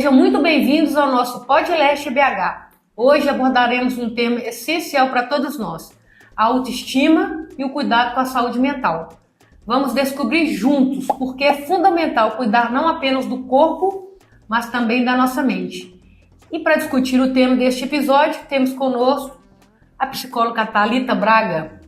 Sejam muito bem-vindos ao nosso Podcast BH. Hoje abordaremos um tema essencial para todos nós, a autoestima e o cuidado com a saúde mental. Vamos descobrir juntos porque é fundamental cuidar não apenas do corpo, mas também da nossa mente. E para discutir o tema deste episódio, temos conosco a psicóloga Thalita Braga.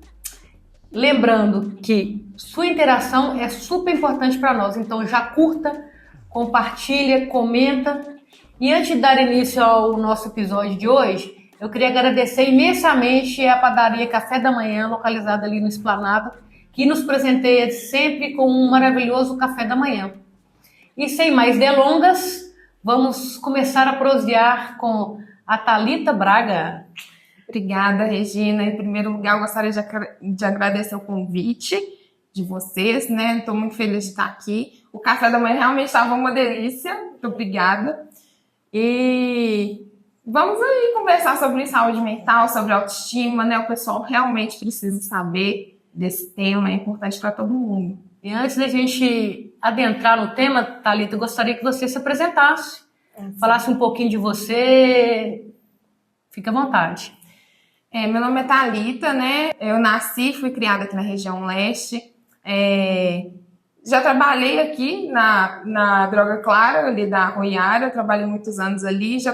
Lembrando que sua interação é super importante para nós, então já curta, compartilha, comenta. E antes de dar início ao nosso episódio de hoje, eu queria agradecer imensamente a padaria Café da Manhã, localizada ali no Esplanada, que nos presenteia sempre com um maravilhoso café da manhã. E sem mais delongas, vamos começar a prosear com a Thalita Braga. Obrigada, Regina. Em primeiro lugar, eu gostaria de agradecer o convite de vocês, né? Estou muito feliz de estar aqui. O café da manhã realmente estava uma delícia. Muito obrigada. E vamos aí conversar sobre saúde mental, sobre autoestima, né? O pessoal realmente precisa saber desse tema, é importante para todo mundo. E antes da gente adentrar no tema, Thalita, eu gostaria que você se apresentasse, falasse um pouquinho de você. Fique à vontade. Meu nome é Thalita, né? Eu nasci e fui criada aqui na região leste. Já trabalhei aqui na Droga Clara, ali da Roiara, trabalhei muitos anos ali. Já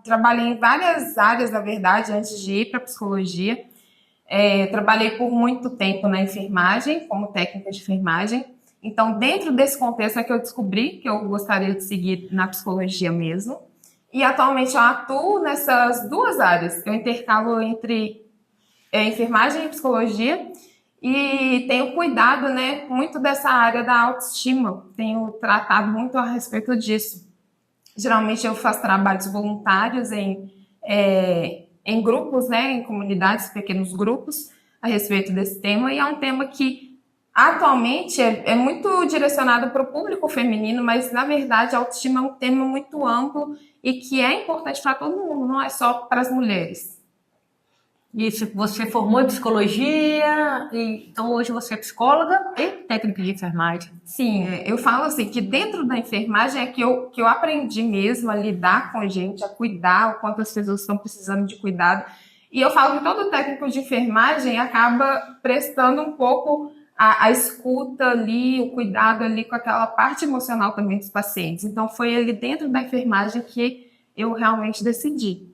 trabalhei em várias áreas, na verdade, antes de ir para a psicologia. Trabalhei por muito tempo na enfermagem, como técnica de enfermagem. Então, dentro desse contexto é que eu descobri que eu gostaria de seguir na psicologia mesmo. E atualmente eu atuo nessas duas áreas. Eu intercalo entre enfermagem e psicologia e tenho cuidado, né, muito dessa área da autoestima. Tenho tratado muito a respeito disso. Geralmente eu faço trabalhos voluntários em grupos, né, em comunidades, pequenos grupos, a respeito desse tema. E é um tema que atualmente é muito direcionado para o público feminino, mas na verdade a autoestima é um tema muito amplo e que é importante para todo mundo, não é só para as mulheres. Isso, você formou em psicologia, então hoje você é psicóloga e técnica de enfermagem. Sim, eu falo assim, que dentro da enfermagem é que eu aprendi mesmo a lidar com a gente, a cuidar, o quanto as pessoas estão precisando de cuidado. E eu falo que todo técnico de enfermagem acaba prestando um pouco a escuta ali, o cuidado ali com aquela parte emocional também dos pacientes. Então, foi ali dentro da enfermagem que eu realmente decidi.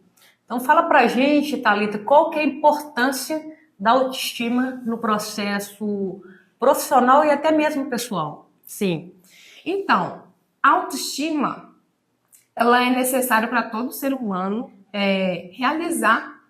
Então, fala pra gente, Thalita, qual que é a importância da autoestima no processo profissional e até mesmo pessoal? Sim. Então, a autoestima, ela é necessária para todo ser humano realizar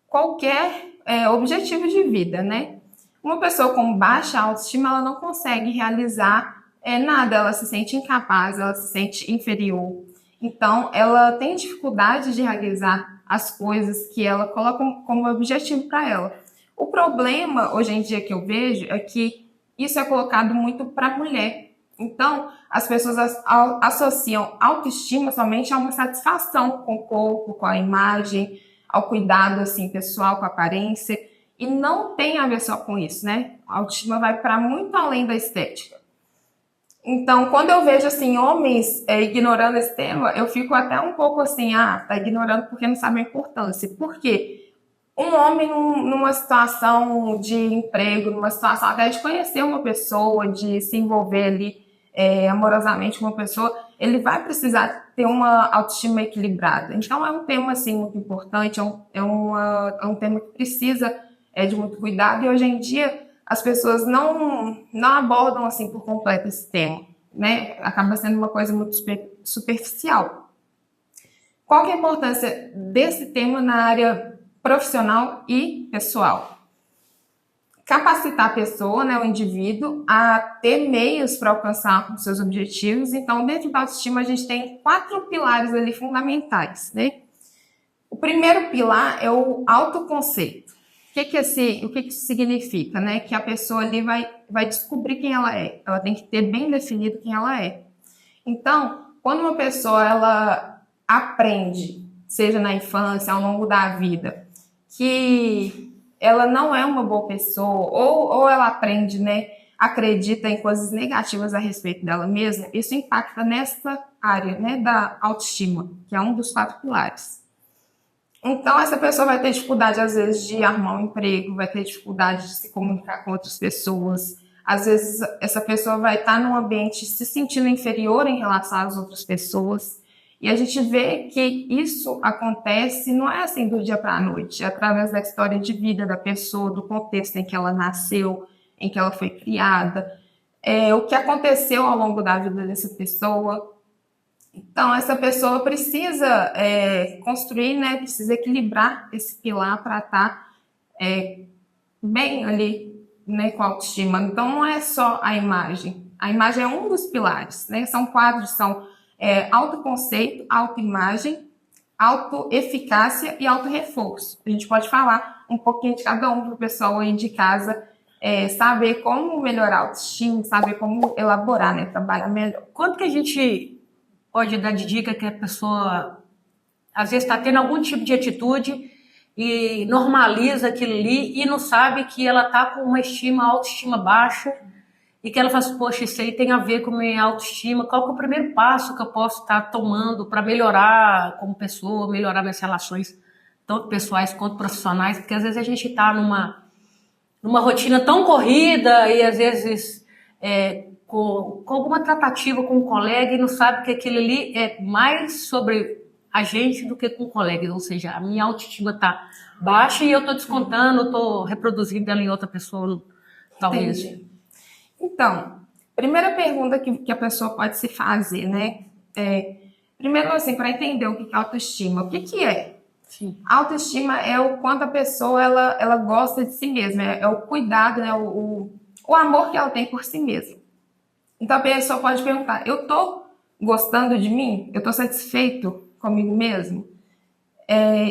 qualquer objetivo de vida, né? Uma pessoa com baixa autoestima, ela não consegue realizar nada, ela se sente incapaz, ela se sente inferior. Então, ela tem dificuldade de realizar as coisas que ela coloca como objetivo para ela. O problema, hoje em dia, que eu vejo é que isso é colocado muito para a mulher. Então, as pessoas associam autoestima somente a uma satisfação com o corpo, com a imagem, ao cuidado assim, pessoal, com a aparência. E não tem a ver só com isso, né? A autoestima vai para muito além da estética. Então, quando eu vejo assim homens ignorando esse tema, eu fico até um pouco assim, tá ignorando porque não sabe a importância. Por quê? Um homem numa situação de emprego, numa situação até de conhecer uma pessoa, de se envolver ali amorosamente com uma pessoa, ele vai precisar ter uma autoestima equilibrada. Então, é um tema assim muito importante, é um tema que precisa de muito cuidado, e hoje em dia as pessoas não abordam assim por completo esse tema, né? Acaba sendo uma coisa muito superficial. Qual que é a importância desse tema na área profissional e pessoal? Capacitar a pessoa, né, o indivíduo, a ter meios para alcançar os seus objetivos. Então, dentro da autoestima, a gente tem 4 pilares ali fundamentais, né? O primeiro pilar é o autoconceito. O que isso significa, né? Que a pessoa ali vai descobrir quem ela é. Ela tem que ter bem definido quem ela é. Então, quando uma pessoa ela aprende, seja na infância, ao longo da vida, que ela não é uma boa pessoa, ou ela aprende, né, acredita em coisas negativas a respeito dela mesma, isso impacta nessa área, né, da autoestima, que é um dos 4 pilares. Então, essa pessoa vai ter dificuldade, às vezes, de arrumar um emprego, vai ter dificuldade de se comunicar com outras pessoas. Às vezes, essa pessoa vai estar num ambiente se sentindo inferior em relação às outras pessoas. E a gente vê que isso acontece, não é assim do dia para a noite, é através da história de vida da pessoa, do contexto em que ela nasceu, em que ela foi criada, o que aconteceu ao longo da vida dessa pessoa. Então, essa pessoa precisa construir, né, precisa equilibrar esse pilar para estar bem ali, né, com a autoestima. Então, não é só a imagem é um dos pilares, né? São 4, são autoconceito, autoimagem, autoeficácia e autorreforço. A gente pode falar um pouquinho de cada um para o pessoal aí de casa saber como melhorar a autoestima, saber como elaborar, né, trabalhar melhor. Quanto que a gente pode dar de dica que a pessoa, às vezes, está tendo algum tipo de atitude e normaliza aquilo ali e não sabe que ela está com uma autoestima baixa e que ela fala assim, poxa, isso aí tem a ver com minha autoestima, qual que é o primeiro passo que eu posso estar tomando para melhorar como pessoa, melhorar minhas relações, tanto pessoais quanto profissionais, porque às vezes a gente está numa rotina tão corrida e às vezes com alguma tratativa com um colega e não sabe que aquilo ali é mais sobre a gente do que com o colega, ou seja, a minha autoestima está baixa e eu estou descontando, estou reproduzindo ela em outra pessoa, talvez. Entendi. Então, primeira pergunta que a pessoa pode se fazer, né? Primeiro, assim, para entender o que é autoestima, o que é? Sim. Autoestima é o quanto a pessoa ela gosta de si mesma, é o cuidado, né? O amor que ela tem por si mesma. Então, a pessoa pode perguntar, eu tô gostando de mim? Eu tô satisfeito comigo mesmo?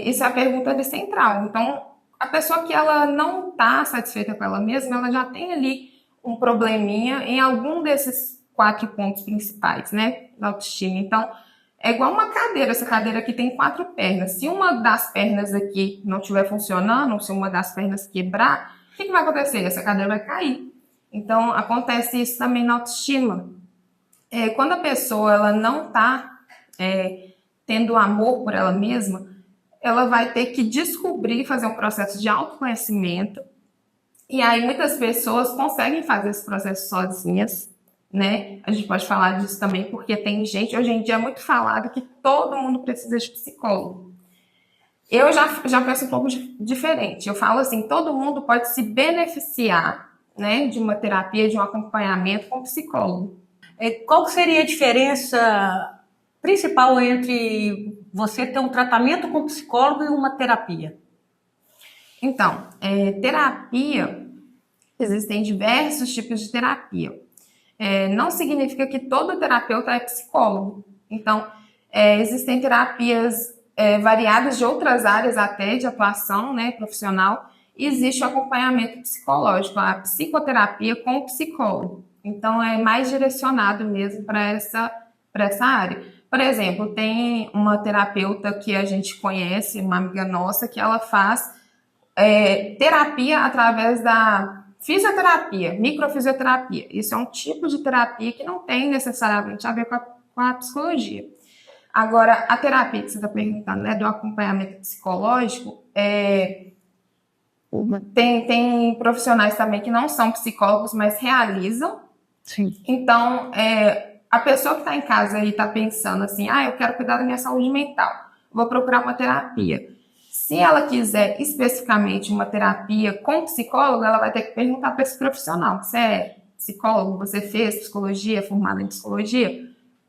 Isso é a pergunta central. Então, a pessoa que ela não tá satisfeita com ela mesma, ela já tem ali um probleminha em algum desses 4 pontos principais, né, da autoestima. Então, é igual uma cadeira, essa cadeira aqui tem 4 pernas. Se uma das pernas aqui não estiver funcionando, ou se uma das pernas quebrar, o que vai acontecer? Essa cadeira vai cair. Então, acontece isso também na autoestima. Quando a pessoa ela não está tendo amor por ela mesma, ela vai ter que descobrir, fazer um processo de autoconhecimento. E aí muitas pessoas conseguem fazer esse processo sozinhas, né? A gente pode falar disso também, porque tem gente, hoje em dia é muito falado que todo mundo precisa de psicólogo. Eu já penso um pouco diferente. Eu falo assim, todo mundo pode se beneficiar, né, de uma terapia, de um acompanhamento com psicólogo. Qual seria a diferença principal entre você ter um tratamento com psicólogo e uma terapia? Então, terapia, existem diversos tipos de terapia. Não significa que todo terapeuta é psicólogo. Então, existem terapias variadas de outras áreas até de atuação, né, profissional. E existe o acompanhamento psicológico, a psicoterapia com o psicólogo. Então, é mais direcionado mesmo para essa área. Por exemplo, tem uma terapeuta que a gente conhece, uma amiga nossa, que ela faz terapia através da fisioterapia, microfisioterapia. Isso é um tipo de terapia que não tem necessariamente a ver com a psicologia. Agora, a terapia que você está perguntando, né, do acompanhamento psicológico, tem profissionais também que não são psicólogos, mas realizam. Sim. Então, a pessoa que está em casa e está pensando assim, eu quero cuidar da minha saúde mental, vou procurar uma terapia. Se ela quiser especificamente uma terapia com psicólogo, ela vai ter que perguntar para esse profissional. Você é psicólogo? Você fez psicologia? É formado em psicologia?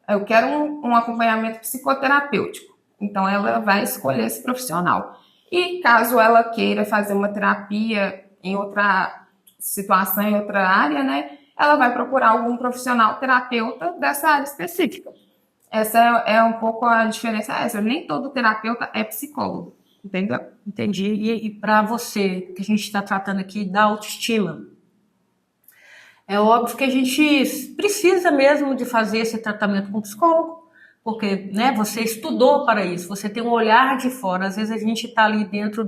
Eu quero um acompanhamento psicoterapêutico. Então, ela vai escolher esse profissional. E caso ela queira fazer uma terapia em outra situação, em outra área, né, ela vai procurar algum profissional terapeuta dessa área específica. Essa é um pouco a diferença. Nem todo terapeuta é psicólogo. Entendeu? Entendi. E para você, que a gente está tratando aqui da autoestima, é óbvio que a gente precisa mesmo de fazer esse tratamento com psicólogo, porque, né, você estudou para isso, você tem um olhar de fora. Às vezes a gente está ali dentro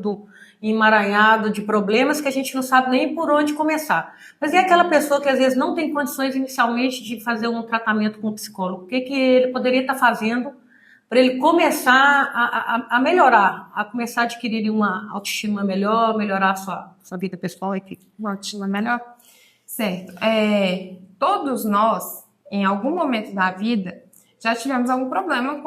emaranhado de problemas que a gente não sabe nem por onde começar. Mas é aquela pessoa que às vezes não tem condições inicialmente de fazer um tratamento com um psicólogo. O que ele poderia estar fazendo para ele começar a melhorar, a começar a adquirir uma autoestima melhor, melhorar a sua vida pessoal aqui? Uma autoestima melhor? Certo. Todos nós, em algum momento da vida, já tivemos algum problema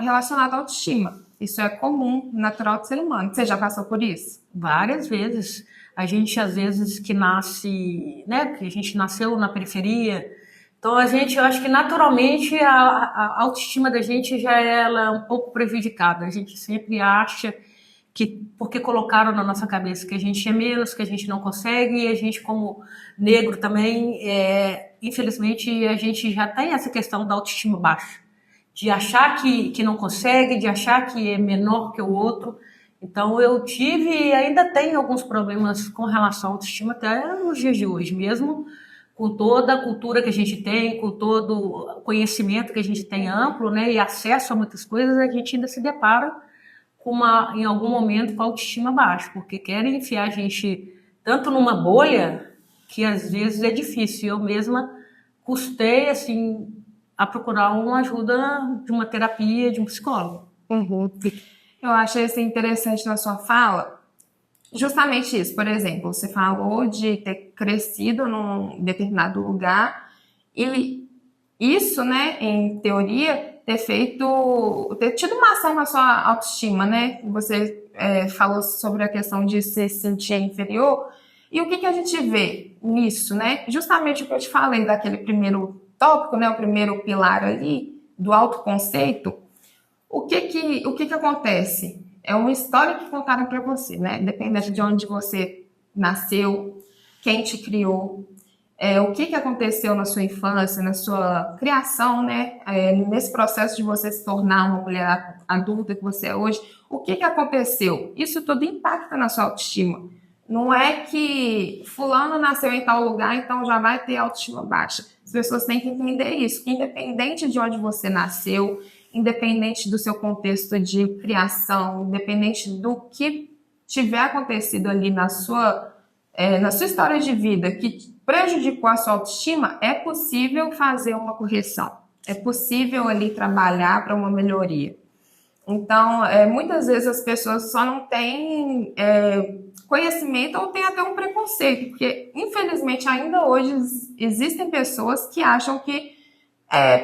relacionado à autoestima. Isso é comum, natural do ser humano. Você já passou por isso? Várias vezes. A gente, às vezes, que nasce, né? Porque a gente nasceu na periferia. Então, eu acho que naturalmente a autoestima da gente já é um pouco prejudicada. A gente sempre acha que, porque colocaram na nossa cabeça que a gente é menos, que a gente não consegue, e a gente, como negro também, infelizmente, a gente já tem essa questão da autoestima baixa, de achar que não consegue, de achar que é menor que o outro. Então, eu tive e ainda tenho alguns problemas com relação à autoestima até nos dias de hoje, mesmo com toda a cultura que a gente tem, com todo o conhecimento que a gente tem amplo, né, e acesso a muitas coisas, a gente ainda se depara em algum momento com a autoestima baixa, porque querem enfiar a gente tanto numa bolha que às vezes é difícil. Eu mesma custei, assim, a procurar uma ajuda de uma terapia, de um psicólogo. Uhum. Eu achei isso interessante na sua fala, justamente isso. Por exemplo, você falou de ter crescido num determinado lugar e isso, né, em teoria, ter tido uma ação na sua autoestima, né? Você falou sobre a questão de se sentir inferior. E o que a gente vê nisso, né? Justamente o que eu te falei daquele primeiro tópico, né? O primeiro pilar ali do autoconceito. O que acontece? É uma história que contaram para você, né? Dependendo de onde você nasceu, quem te criou, o que aconteceu na sua infância, na sua criação, né? Nesse processo de você se tornar uma mulher adulta que você é hoje, o que aconteceu? Isso tudo impacta na sua autoestima. Não é que fulano nasceu em tal lugar, então já vai ter autoestima baixa. As pessoas têm que entender isso, que independente de onde você nasceu, independente do seu contexto de criação, independente do que tiver acontecido ali na sua história de vida que prejudicou a sua autoestima, é possível fazer uma correção. É possível ali trabalhar para uma melhoria. Então, muitas vezes as pessoas só não têm conhecimento ou têm até um preconceito, porque infelizmente ainda hoje existem pessoas que acham que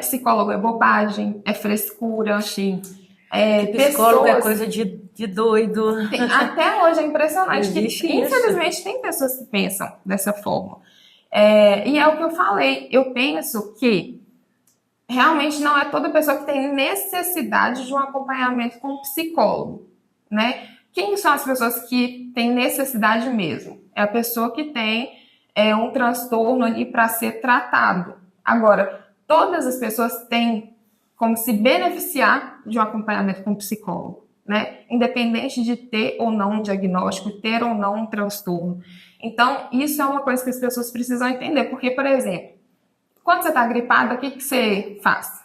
psicólogo é bobagem, é frescura. Sim. Psicólogo é coisa de doido. Até hoje é impressionante que, infelizmente, tem pessoas que pensam dessa forma. E é o que eu falei. Eu penso que realmente não é toda pessoa que tem necessidade de um acompanhamento com um psicólogo, né? Quem são as pessoas que têm necessidade mesmo? É a pessoa que tem um transtorno ali para ser tratado. Agora, todas as pessoas têm como se beneficiar de um acompanhamento com um psicólogo, né? Independente de ter ou não um diagnóstico, ter ou não um transtorno. Então, isso é uma coisa que as pessoas precisam entender, porque, por exemplo, quando você está gripada, o que você faz?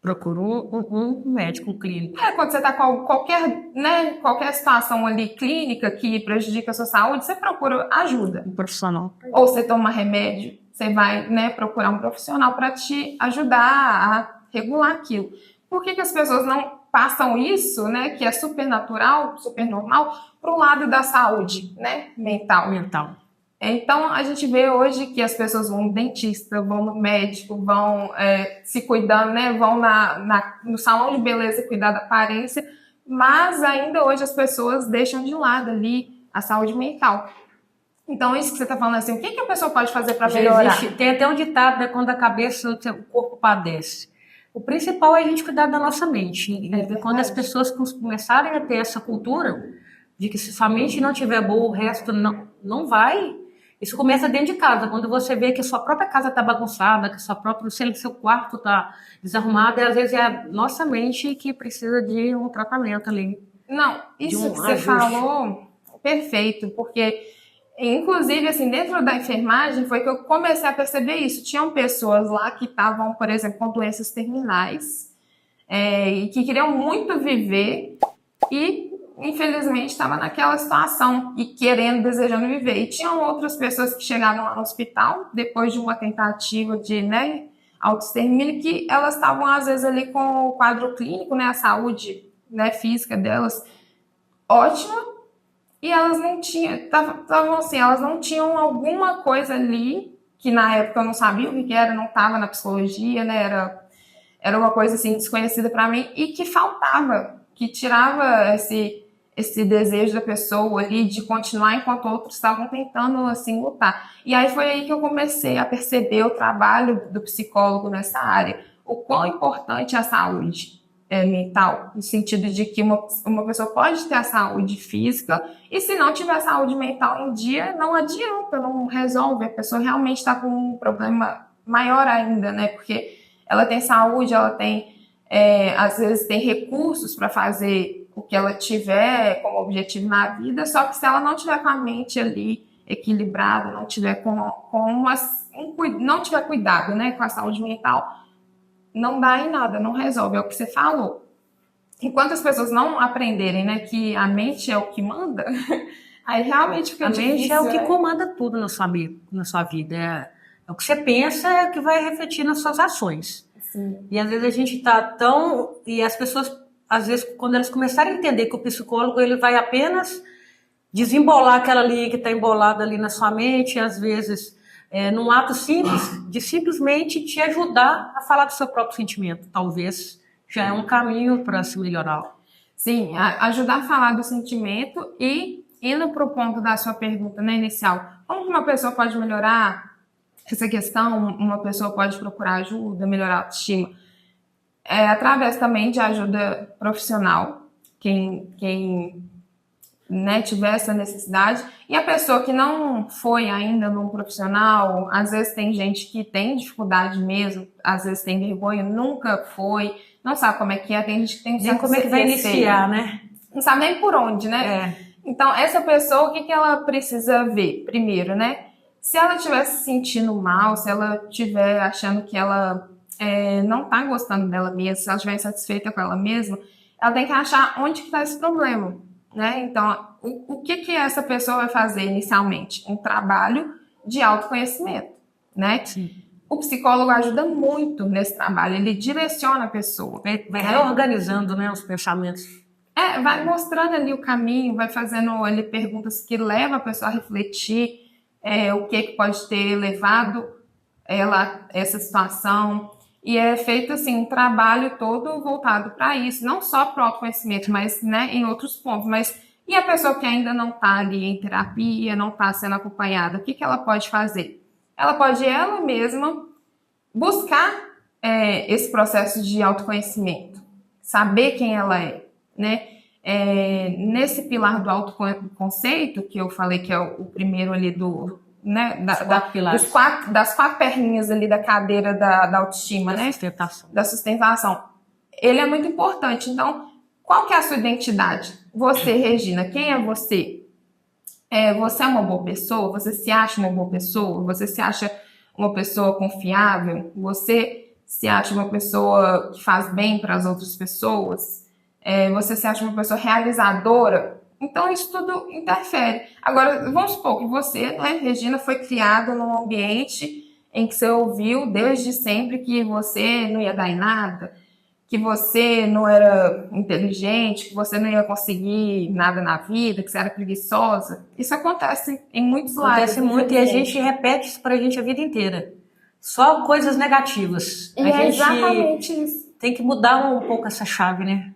Procura um médico, um clínico. Quando você está com qualquer situação ali clínica que prejudica a sua saúde, você procura ajuda. Um profissional. Ou você toma remédio, você vai, procurar um profissional para te ajudar a regular aquilo. Por que as pessoas não passam isso, né, que é super natural, super normal, para o lado da saúde, né, mental? Então, a gente vê hoje que as pessoas vão no dentista, vão no médico, vão se cuidando, né? Vão no salão de beleza cuidar da aparência, mas ainda hoje as pessoas deixam de lado ali a saúde mental. Então, isso que você está falando assim, o que a pessoa pode fazer para melhorar? Tem até um ditado, né, quando a cabeça, o corpo padece. O principal é a gente cuidar da nossa mente. E quando as pessoas começarem a ter essa cultura de que se sua mente não estiver boa, o resto não vai. Isso começa dentro de casa, quando você vê que a sua própria casa está bagunçada, que seu quarto está desarrumado, e às vezes é a nossa mente que precisa de um tratamento ali. Não, isso que você falou, perfeito, porque, inclusive, assim, dentro da enfermagem foi que eu comecei a perceber isso. Tinham pessoas lá que estavam, por exemplo, com doenças terminais, e que queriam muito viver, e infelizmente, estava naquela situação e querendo, desejando viver. E tinham outras pessoas que chegavam lá no hospital, depois de uma tentativa de, né, autoextermínio, que elas estavam, às vezes, ali com o quadro clínico, né, a saúde, né, física delas ótima, e elas não tinham, estavam assim, elas não tinham alguma coisa ali, que na época eu não sabia o que era, não estava na psicologia, né, era uma coisa assim desconhecida para mim, e que faltava, que tirava esse desejo da pessoa ali de continuar enquanto outros estavam tentando assim lutar. E aí foi aí que eu comecei a perceber o trabalho do psicólogo nessa área, o quão importante é a saúde mental, no sentido de que uma pessoa pode ter a saúde física e se não tiver saúde mental em dia, não adianta, não resolve, a pessoa realmente está com um problema maior ainda, né? Porque ela tem saúde, ela tem, às vezes tem recursos para fazer o que ela tiver como objetivo na vida, só que se ela não tiver com a mente ali equilibrada, não tiver não tiver cuidado, né, com a saúde mental, não dá em nada, não resolve, é o que você falou. Enquanto as pessoas não aprenderem, né, que a mente é o que manda, aí realmente fica difícil. A mente é o que comanda tudo na sua vida. É o que você pensa, é o que vai refletir nas suas ações. Sim. E às vezes a gente tá tão... E as pessoas, às vezes, quando elas começarem a entender que o psicólogo ele vai apenas desembolar aquela linha que está embolada ali na sua mente, às vezes, num ato simples, de simplesmente te ajudar a falar do seu próprio sentimento. Talvez já é um caminho para se melhorar. Sim, ajudar a falar do sentimento e indo para o ponto da sua pergunta, né, inicial. Como que uma pessoa pode melhorar essa questão? Uma pessoa pode procurar ajuda, melhorar a autoestima? Através também de ajuda profissional, quem né, tiver essa necessidade. E a pessoa que não foi ainda num profissional, às vezes tem gente que tem dificuldade mesmo, às vezes tem vergonha, nunca foi, não sabe como é que é, tem gente que tem nem como é que vai iniciar, né? Não sabe nem por onde, né? Então, essa pessoa, o que ela precisa ver? Primeiro, né? Se ela estiver se sentindo mal, se ela estiver achando que ela não está gostando dela mesma, se ela estiver insatisfeita com ela mesma, ela tem que achar onde que está esse problema, né? Então, o que essa pessoa vai fazer inicialmente? Um trabalho de autoconhecimento, né? Sim. O psicólogo ajuda muito nesse trabalho, ele direciona a pessoa. Vai reorganizando, né, os pensamentos. Vai mostrando ali o caminho, vai fazendo ali perguntas que levam a pessoa a refletir o que pode ter levado ela a essa situação. E é feito assim um trabalho todo voltado para isso, não só para o autoconhecimento, mas né, em outros pontos. Mas e a pessoa que ainda não está ali em terapia, não está sendo acompanhada, o que ela pode fazer? Ela pode ela mesma buscar esse processo de autoconhecimento, saber quem ela é, né? Nesse pilar do autoconceito, que eu falei que é o primeiro ali né, das quatro perninhas ali da cadeira da autoestima, né? Da sustentação. Ele é muito importante. Então, qual que é a sua identidade? Você, Regina, quem é você? Você é uma boa pessoa? Você se acha uma boa pessoa? Você se acha uma pessoa confiável? Você se acha uma pessoa que faz bem para as outras pessoas? Você se acha uma pessoa realizadora? Então, isso tudo interfere. Agora, vamos supor que você, né, Regina, foi criada num ambiente em que você ouviu desde sempre que você não ia dar em nada, que você não era inteligente, que você não ia conseguir nada na vida, que você era preguiçosa. Isso acontece em muitos lares. Acontece muito e a gente repete isso pra gente a vida inteira. Só coisas negativas. E é exatamente isso. Tem que mudar um pouco essa chave, né?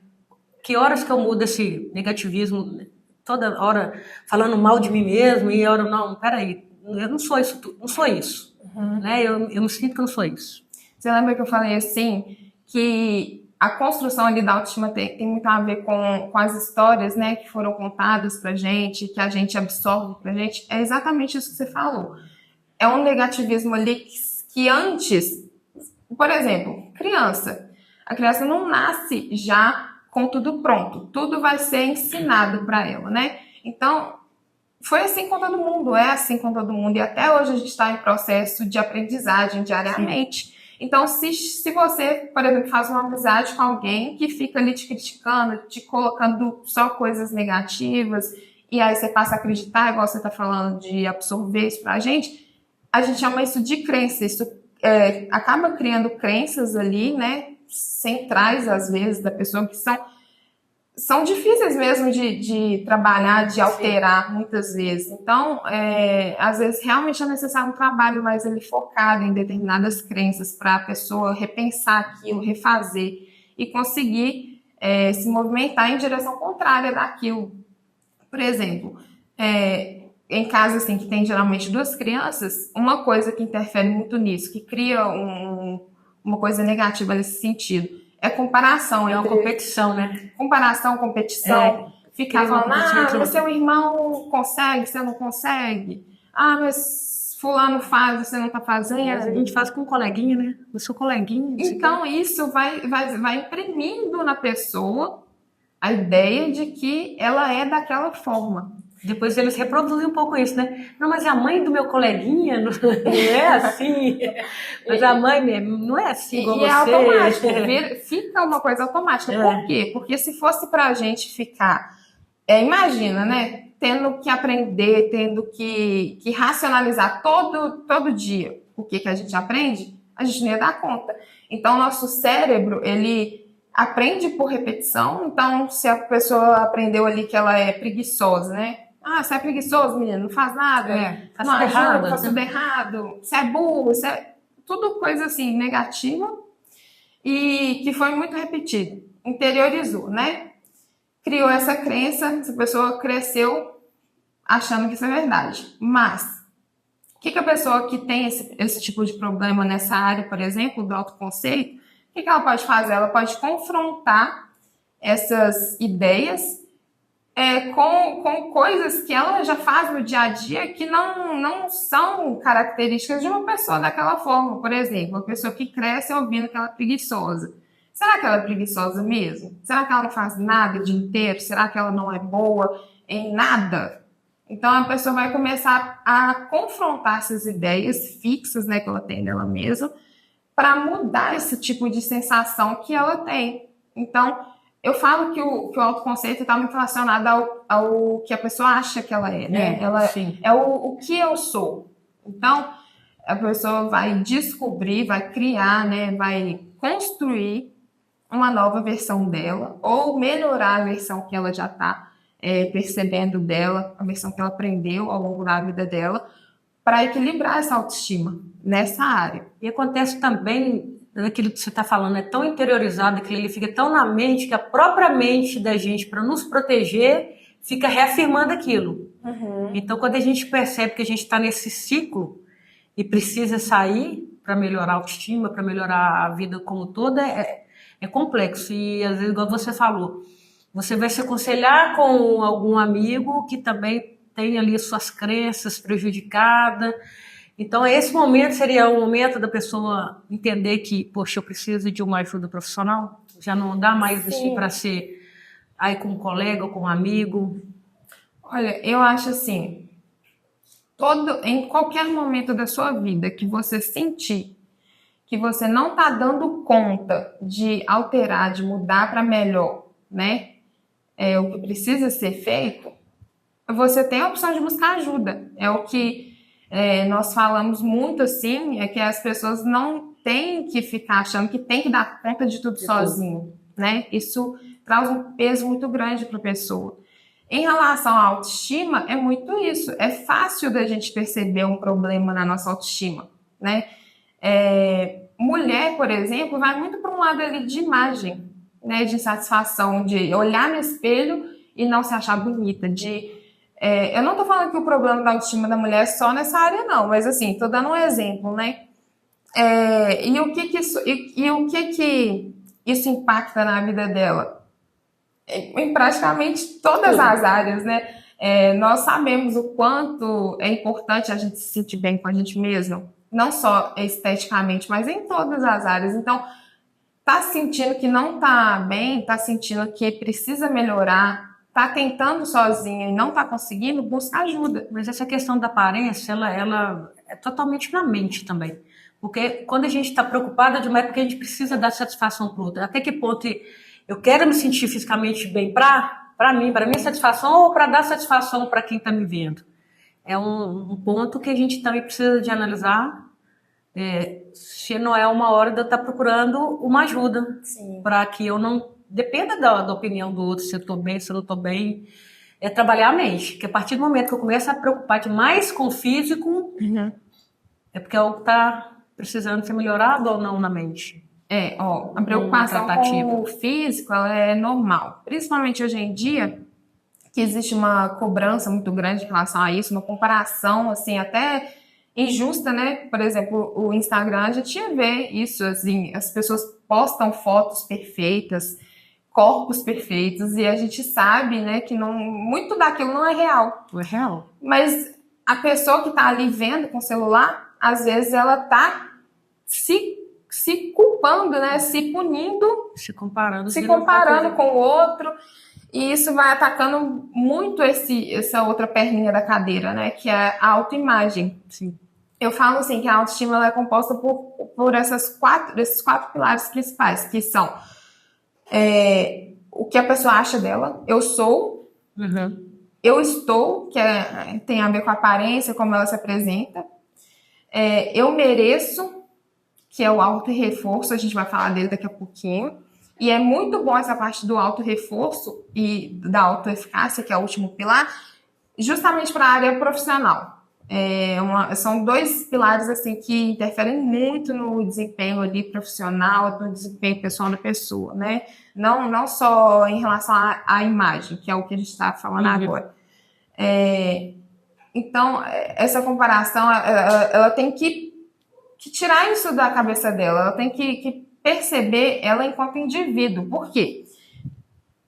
Que horas que eu mudo esse negativismo, toda hora falando mal de mim mesmo, e hora, não, peraí, eu não sou isso, não sou isso. Né? Eu me sinto que eu não sou isso. Você lembra que eu falei assim, que a construção ali da autoestima tem muito a ver com as histórias, né, que foram contadas pra gente, que a gente absorve pra gente? É exatamente isso que você falou. É um negativismo ali que antes, por exemplo, criança. A criança não nasce já com tudo pronto. Tudo vai ser ensinado para ela, né? Então, foi assim com todo mundo, é assim com todo mundo. E até hoje a gente está em processo de aprendizagem diariamente. Sim. Então, se você, por exemplo, faz uma amizade com alguém que fica ali te criticando, te colocando só coisas negativas, e aí você passa a acreditar, igual você está falando, de absorver isso pra a gente chama isso de crença. Isso acaba criando crenças ali, né, centrais, às vezes, da pessoa, que são difíceis mesmo de trabalhar, de alterar, sim, muitas vezes. Então, às vezes, realmente é necessário um trabalho mais ele focado em determinadas crenças para a pessoa repensar aquilo, refazer e conseguir se movimentar em direção contrária daquilo. Por exemplo, em casas assim, que tem geralmente duas crianças, uma coisa que interfere muito nisso, que cria uma coisa negativa nesse sentido, é comparação. É uma competição, né? Comparação, competição. Ficar falando, mas seu irmão consegue, você não consegue. Ah, mas fulano faz, você não tá fazendo. A gente faz com um coleguinha, né? Eu sou coleguinha. Então, isso vai imprimindo na pessoa a ideia de que ela é daquela forma. Depois eles reproduzem um pouco isso, né? Não, mas a mãe do meu coleguinha não é assim. Mas a mãe mesmo não é assim igual você. É automático. Fica uma coisa automática. Por quê? Porque se fosse pra gente ficar... imagina, né? Tendo que aprender, tendo que racionalizar todo dia o que a gente aprende, a gente não ia dar conta. Então, nosso cérebro, ele aprende por repetição. Então, se a pessoa aprendeu ali que ela é preguiçosa, né? Ah, você é preguiçoso, menino, não faz nada, faz tudo errado, faz tudo errado, você é burro, tudo coisa assim, negativa, e que foi muito repetido, interiorizou, né? Criou essa crença, essa pessoa cresceu achando que isso é verdade. Mas, o que a pessoa que tem esse tipo de problema nessa área, por exemplo, do autoconceito, o que ela pode fazer? Ela pode confrontar essas ideias com coisas que ela já faz no dia a dia que não são características de uma pessoa daquela forma. Por exemplo, uma pessoa que cresce ouvindo que ela é preguiçosa. Será que ela é preguiçosa mesmo? Será que ela não faz nada o dia inteiro? Será que ela não é boa em nada? Então, a pessoa vai começar a confrontar essas ideias fixas, né, que ela tem dela mesma, para mudar esse tipo de sensação que ela tem. Então, eu falo que o autoconceito está muito relacionado ao que a pessoa acha que ela é, né? Sim. É o que eu sou. Então, a pessoa vai descobrir, vai criar, né? Vai construir uma nova versão dela, ou melhorar a versão que ela já está percebendo dela, a versão que ela aprendeu ao longo da vida dela, para equilibrar essa autoestima nessa área. E acontece também, aquilo que você está falando, é tão interiorizado, que ele fica tão na mente, que a própria mente da gente, para nos proteger, fica reafirmando aquilo. Uhum. Então, quando a gente percebe que a gente está nesse ciclo e precisa sair para melhorar a autoestima, para melhorar a vida como toda, é complexo. E, às vezes, igual você falou, você vai se aconselhar com algum amigo que também tem ali suas crenças prejudicadas. Então, esse momento seria o momento da pessoa entender que, poxa, eu preciso de uma ajuda profissional. Já não dá mais assim para ser aí com um colega ou com um amigo. Olha, eu acho assim, em qualquer momento da sua vida que você sentir que você não está dando conta de alterar, de mudar para melhor, né? O que precisa ser feito, você tem a opção de buscar ajuda. É o que nós falamos muito assim, é que as pessoas não têm que ficar achando que tem que dar conta de tudo sozinho, né? Isso traz um peso muito grande para a pessoa. Em relação à autoestima, é muito isso. É fácil da gente perceber um problema na nossa autoestima, né? Mulher, por exemplo, vai muito para um lado ali de imagem, né? De insatisfação, de olhar no espelho e não se achar bonita, eu não tô falando que o problema da autoestima da mulher é só nessa área, não, mas assim, tô dando um exemplo, né? E o que que isso impacta na vida dela? Em praticamente todas as áreas, né? Nós sabemos o quanto é importante a gente se sentir bem com a gente mesmo, não só esteticamente, mas em todas as áreas. Então, tá sentindo que não tá bem, tá sentindo que precisa melhorar, tá tentando sozinho e não tá conseguindo, busca ajuda. Mas essa questão da aparência, ela é totalmente na mente também. Porque quando a gente está preocupada demais, é porque a gente precisa dar satisfação para o outro. Até que ponto eu quero me sentir fisicamente bem para mim, para minha satisfação, ou para dar satisfação para quem está me vendo? É um ponto que a gente também precisa de analisar, se não é uma hora de eu estar procurando uma ajuda, para que eu não dependa da opinião do outro, se eu estou bem, se eu não estou bem. É trabalhar a mente, que a partir do momento que eu começo a preocupar demais com o físico, é porque algo está precisando ser melhorado ou não na mente. A preocupação com o físico, ela é normal. Principalmente hoje em dia, que existe uma cobrança muito grande em relação a isso, uma comparação, assim, até injusta, né? Por exemplo, o Instagram, a gente vê isso, assim, as pessoas postam fotos perfeitas, corpos perfeitos, e a gente sabe, né, que muito daquilo não é real. Não é real. Mas a pessoa que está ali vendo com o celular, às vezes ela está se culpando, né, se punindo, se comparando com o outro, e isso vai atacando muito essa outra perninha da cadeira, né, que é a autoimagem. Sim. Eu falo assim que a autoestima ela é composta por esses quatro pilares principais, que são o que a pessoa acha dela, eu sou, eu estou, que tem a ver com a aparência, como ela se apresenta, eu mereço, que é o auto-reforço, a gente vai falar dele daqui a pouquinho, e é muito bom essa parte do auto-reforço e da auto-eficácia, que é o último pilar, justamente para a área profissional. São dois pilares assim que interferem muito no desempenho ali profissional, no desempenho pessoal da pessoa, né? Não só em relação à imagem, que é o que a gente está falando agora. Então, essa comparação, ela tem que tirar isso da cabeça dela, ela tem que perceber ela enquanto indivíduo. Por quê?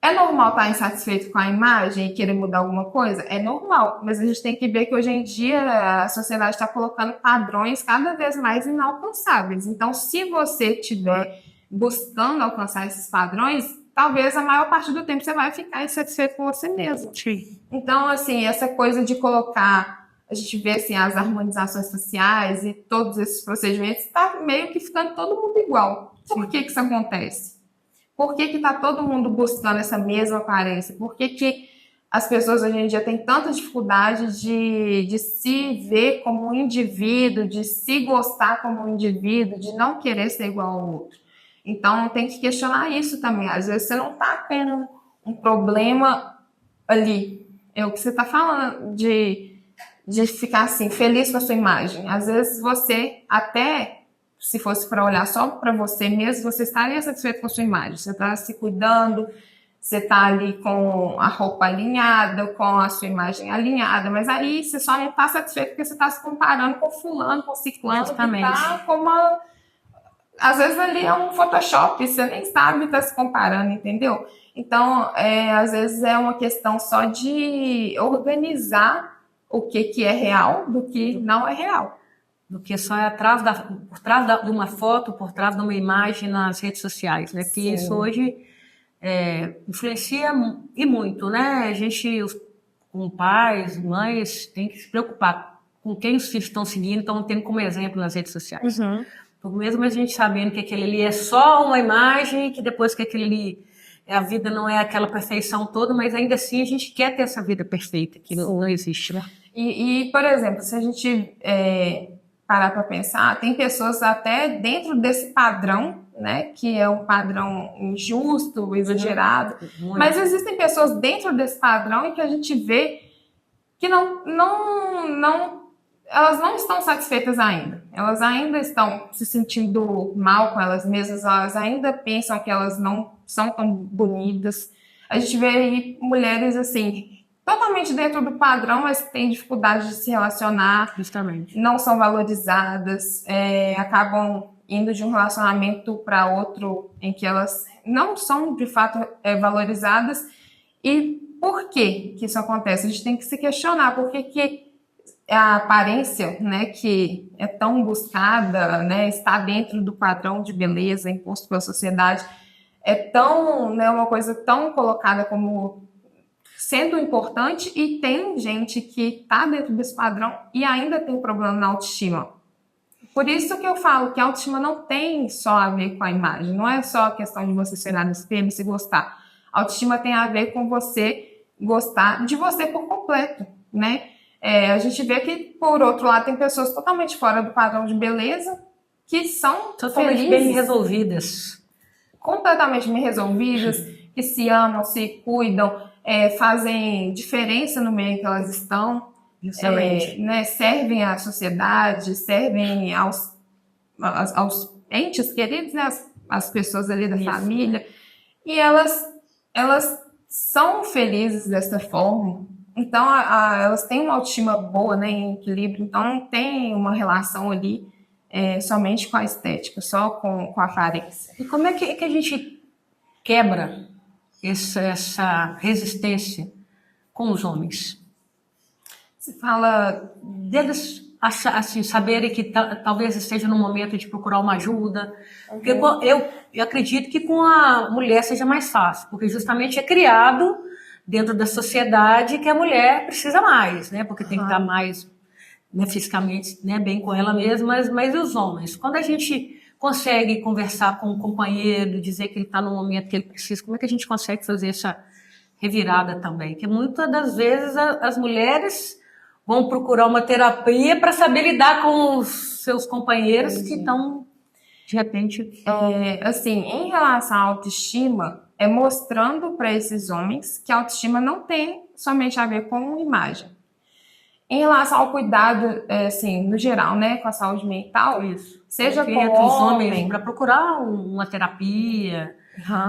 É normal estar insatisfeito com a imagem e querer mudar alguma coisa? É normal, mas a gente tem que ver que hoje em dia a sociedade está colocando padrões cada vez mais inalcançáveis. Então, se você estiver buscando alcançar esses padrões, talvez a maior parte do tempo você vai ficar insatisfeito com você mesmo. Sim. Então, assim, essa coisa de colocar, a gente vê assim, as harmonizações faciais e todos esses procedimentos, está meio que ficando todo mundo igual. Por que isso acontece? Por que está todo mundo buscando essa mesma aparência? Por que as pessoas hoje em dia têm tanta dificuldade de se ver como um indivíduo, de se gostar como um indivíduo, de não querer ser igual ao outro? Então, tem que questionar isso também. Às vezes você não está tendo um problema ali. É o que você está falando de ficar assim, feliz com a sua imagem. Às vezes você até... se fosse para olhar só para você mesmo, você estaria satisfeito com a sua imagem. Você está se cuidando, você está ali com a roupa alinhada, com a sua imagem alinhada, mas aí você só não está satisfeito porque você está se comparando com fulano, com ciclano, que está com uma... Às vezes ali é um Photoshop, você nem sabe estar se comparando, entendeu? Então, às vezes é uma questão só de organizar o que é real do que não é real. Do que só é por trás de uma foto, por trás de uma imagem nas redes sociais, né? Que isso hoje influencia e muito, né? A gente, com pais, mães, tem que se preocupar com quem os filhos estão seguindo, estão tendo como exemplo nas redes sociais. Porque mesmo a gente sabendo que aquele ali é só uma imagem, que depois que aquele ali, a vida não é aquela perfeição toda, mas ainda assim a gente quer ter essa vida perfeita, que não existe, né? E, por exemplo, se a gente... parar para pensar, tem pessoas até dentro desse padrão, né, que é um padrão injusto, exagerado, mas existem pessoas dentro desse padrão em que a gente vê que elas não estão satisfeitas ainda, elas ainda estão se sentindo mal com elas mesmas, elas ainda pensam que elas não são tão bonitas. A gente vê aí mulheres assim, totalmente dentro do padrão, mas têm dificuldade de se relacionar. Justamente. Não são valorizadas, acabam indo de um relacionamento para outro em que elas não são, de fato, valorizadas. E por que isso acontece? A gente tem que se questionar por que a aparência, né, que é tão buscada, né, está dentro do padrão de beleza imposto pela sociedade, é tão, né, uma coisa tão colocada como sendo importante, e tem gente que está dentro desse padrão e ainda tem problema na autoestima. Por isso que eu falo que a autoestima não tem só a ver com a imagem, não é só a questão de você se olhar no espelho e se gostar. A autoestima tem a ver com você gostar de você por completo, né? A gente vê que, por outro lado, tem pessoas totalmente fora do padrão de beleza que são Totalmente felizes, bem resolvidas. completamente bem resolvidas, que se amam, se cuidam, fazem diferença no meio em que elas estão, né, servem à sociedade, servem aos entes queridos, né, as pessoas ali da família, e elas são felizes dessa forma. Então, elas têm uma autoestima boa, né, em equilíbrio, então não tem uma relação ali somente com a estética, só com a aparência. E como é que a gente quebra essa resistência com os homens? Você fala Deles assim, saberem que talvez esteja no momento de procurar uma ajuda. Porque eu acredito que com a mulher seja mais fácil, porque justamente é criado dentro da sociedade que a mulher precisa mais, né? Porque tem que estar mais, né, fisicamente, né, bem com ela mesma, mas e os homens? Quando a gente consegue conversar com um companheiro, dizer que ele está no momento que ele precisa, como é que a gente consegue fazer essa revirada também? Que muitas das vezes as mulheres vão procurar uma terapia para saber lidar com os seus companheiros que estão, de repente... assim, em relação à autoestima, mostrando para esses homens que a autoestima não tem somente a ver com imagem. Em relação ao cuidado, assim, no geral, né, com a saúde mental, seja com entre os homens, para procurar uma terapia,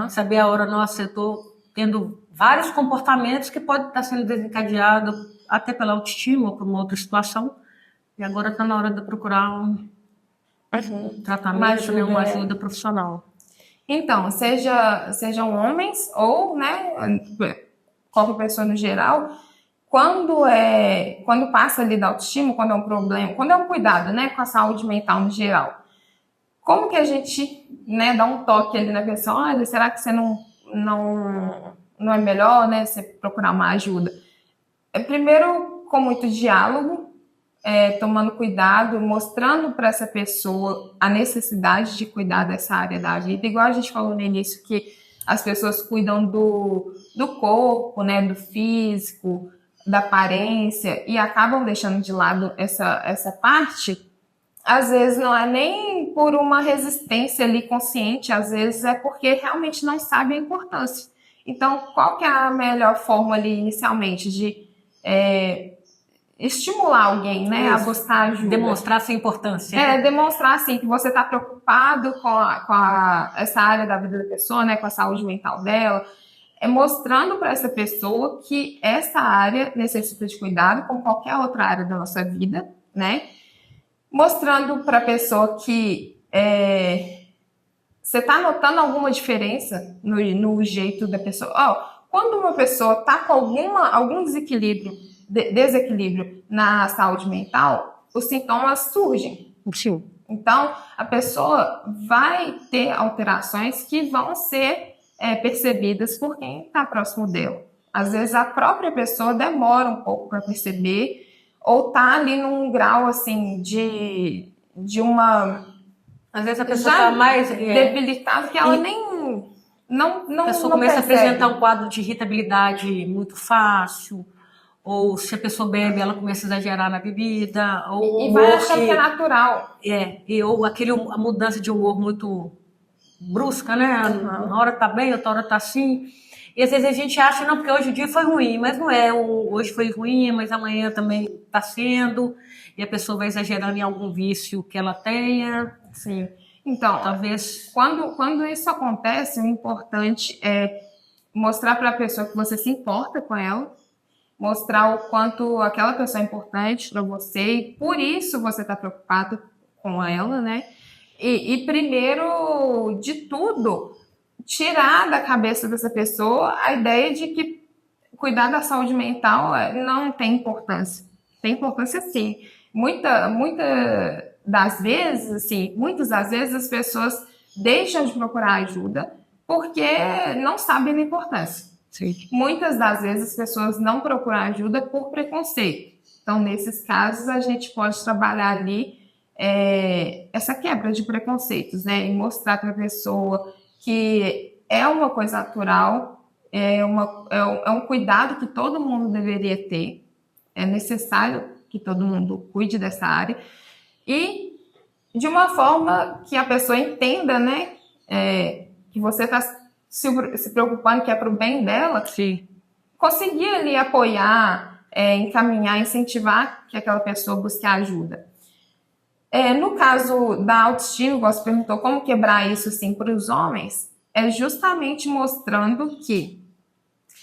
saber a hora, nossa, eu estou tendo vários comportamentos que podem estar sendo desencadeados até pela autoestima ou por uma outra situação, e agora está na hora de procurar um tratamento, uma ajuda profissional. Então, sejam homens ou, né, qualquer pessoa no geral, quando passa ali da autoestima, quando é um problema, quando é um cuidado, né, com a saúde mental no geral, como que a gente, né, dá um toque ali na pessoa, olha, será que você não é melhor, né, você procurar uma ajuda? Primeiro, com muito diálogo, tomando cuidado, mostrando para essa pessoa a necessidade de cuidar dessa área da vida, igual a gente falou no início, que as pessoas cuidam do corpo, né, do físico, da aparência, e acabam deixando de lado essa parte. Às vezes não é nem por uma resistência ali consciente, às vezes é porque realmente não sabem a importância. Então, qual que é a melhor forma ali inicialmente de estimular alguém, né, a buscar ajuda? Demonstrar essa importância. Demonstrar, assim, que você está preocupado com essa área da vida da pessoa, né, com a saúde mental dela, mostrando para essa pessoa que essa área necessita de cuidado, como qualquer outra área da nossa vida, né? Mostrando para a pessoa que você está notando alguma diferença no jeito da pessoa. Quando uma pessoa está com algum desequilíbrio na saúde mental, os sintomas surgem. Sim. Então, a pessoa vai ter alterações que vão ser percebidas por quem está próximo dela. Às vezes, a própria pessoa demora um pouco para perceber, ou está ali num grau, assim, de uma... Às vezes a pessoa está mais debilitada, que ela nem... Não, a pessoa não começa percebe. a apresentar um quadro de irritabilidade muito fácil, ou se a pessoa bebe, ela começa a exagerar na bebida, ou e vai achando que é natural. Ou a mudança de humor muito brusca, né? Uma hora tá bem, outra hora tá assim. E às vezes a gente acha, não, porque hoje o dia foi ruim, mas não é. Hoje foi ruim, mas amanhã também tá sendo. E a pessoa vai exagerando em algum vício que ela tenha. Sim. Então, talvez... Quando isso acontece, o importante é mostrar para a pessoa que você se importa com ela, mostrar o quanto aquela pessoa é importante para você e por isso você está preocupado com ela, né? E primeiro de tudo, tirar da cabeça dessa pessoa a ideia de que cuidar da saúde mental não tem importância. Tem importância sim. Muitas das vezes as pessoas deixam de procurar ajuda porque não sabem da importância. Sim. Muitas das vezes as pessoas não procuram ajuda por preconceito. Então, nesses casos, a gente pode trabalhar ali essa quebra de preconceitos, né? E mostrar para a pessoa que é uma coisa natural, é um cuidado que todo mundo deveria ter, é necessário que todo mundo cuide dessa área, e de uma forma que a pessoa entenda, né? Que você está se preocupando, que é para o bem dela, Sim. conseguir ali apoiar, encaminhar, incentivar que aquela pessoa busque ajuda. No caso da autoestima, você perguntou como quebrar isso assim, para os homens, é justamente mostrando que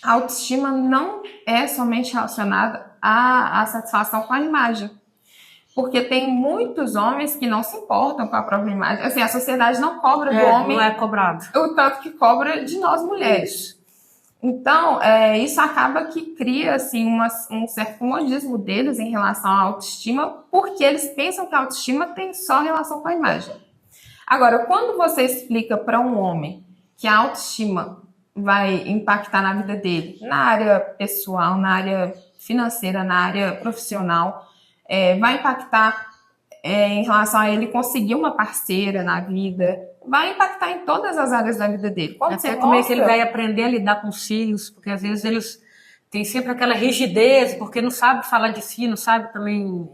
a autoestima não é somente relacionada à satisfação com a imagem. Porque tem muitos homens que não se importam com a própria imagem. Assim, a sociedade não cobra do homem não é cobrado o tanto que cobra de nós mulheres. Então, isso acaba que cria assim, um certo comodismo deles em relação à autoestima, porque eles pensam que a autoestima tem só relação com a imagem. Agora, quando você explica para um homem que a autoestima vai impactar na vida dele, na área pessoal, na área financeira, na área profissional, vai impactar em relação a ele conseguir uma parceira na vida, vai impactar em todas as áreas da vida dele. Quando até como é que ele vai aprender a lidar com os filhos, porque às vezes eles têm sempre aquela rigidez, porque não sabe falar de si, não sabe também.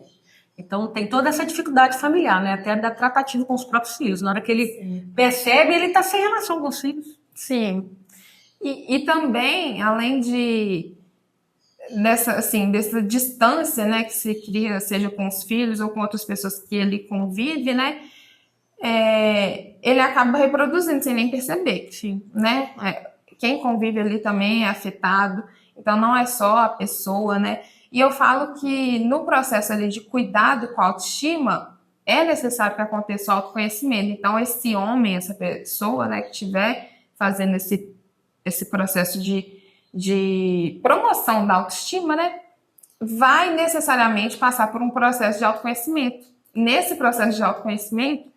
Então tem toda essa dificuldade familiar, né? Até da tratativa com os próprios filhos. Na hora que ele percebe, ele está sem relação com os filhos. Sim. E também, além dessa distância, né, que se cria, seja com os filhos ou com outras pessoas que ele convive, né, ele acaba reproduzindo sem nem perceber. Sim. Né? Quem convive ali também é afetado, então não é só a pessoa, né? E eu falo que no processo ali de cuidado com a autoestima, é necessário que aconteça o autoconhecimento. Então, esse homem, essa pessoa, né, que estiver fazendo esse processo de promoção da autoestima, né, vai necessariamente passar por um processo de autoconhecimento. Nesse processo de autoconhecimento,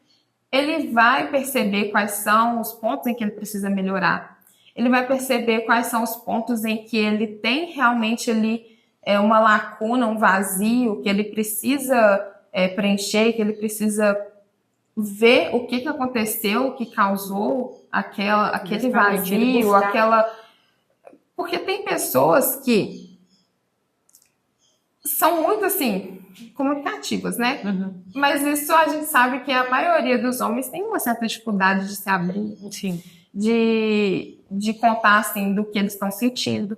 ele vai perceber quais são os pontos em que ele precisa melhorar. Ele vai perceber quais são os pontos em que ele tem realmente ali uma lacuna, um vazio, que ele precisa preencher, que ele precisa ver o que aconteceu, o que causou aquele vazio, Porque tem pessoas que são muito, assim, comunicativas, né? Uhum. Mas isso a gente sabe que a maioria dos homens tem uma certa dificuldade de se abrir, Sim. de contar, assim, do que eles estão sentindo.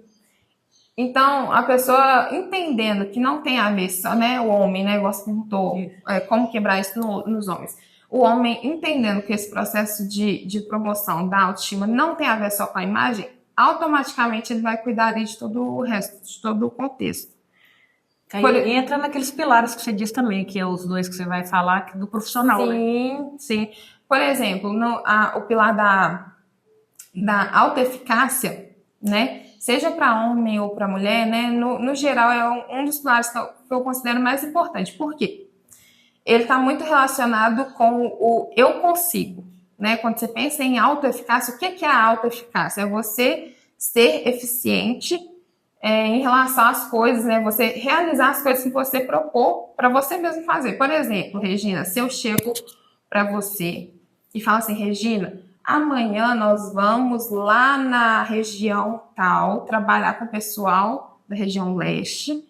Então, a pessoa entendendo que não tem a ver só, né, o homem, né, igual você perguntou, como quebrar isso nos homens. O homem entendendo que esse processo de promoção da autoestima não tem a ver só com a imagem, automaticamente ele vai cuidar de todo o resto, de todo o contexto. Aí entra naqueles pilares que você disse também, que é os dois que você vai falar, do profissional, sim, né? Sim. Por exemplo, o pilar da autoeficácia, né? Seja para homem ou para mulher, né? No geral, é um dos pilares que eu considero mais importante. Por quê? Ele está muito relacionado com o eu consigo, né? Quando você pensa em autoeficácia, o que é a autoeficácia? É você ser eficiente em relação às coisas, né? Você realizar as coisas que você propôs para você mesmo fazer. Por exemplo, Regina, se eu chego para você e falo assim, Regina, amanhã nós vamos lá na região tal, trabalhar com o pessoal da região leste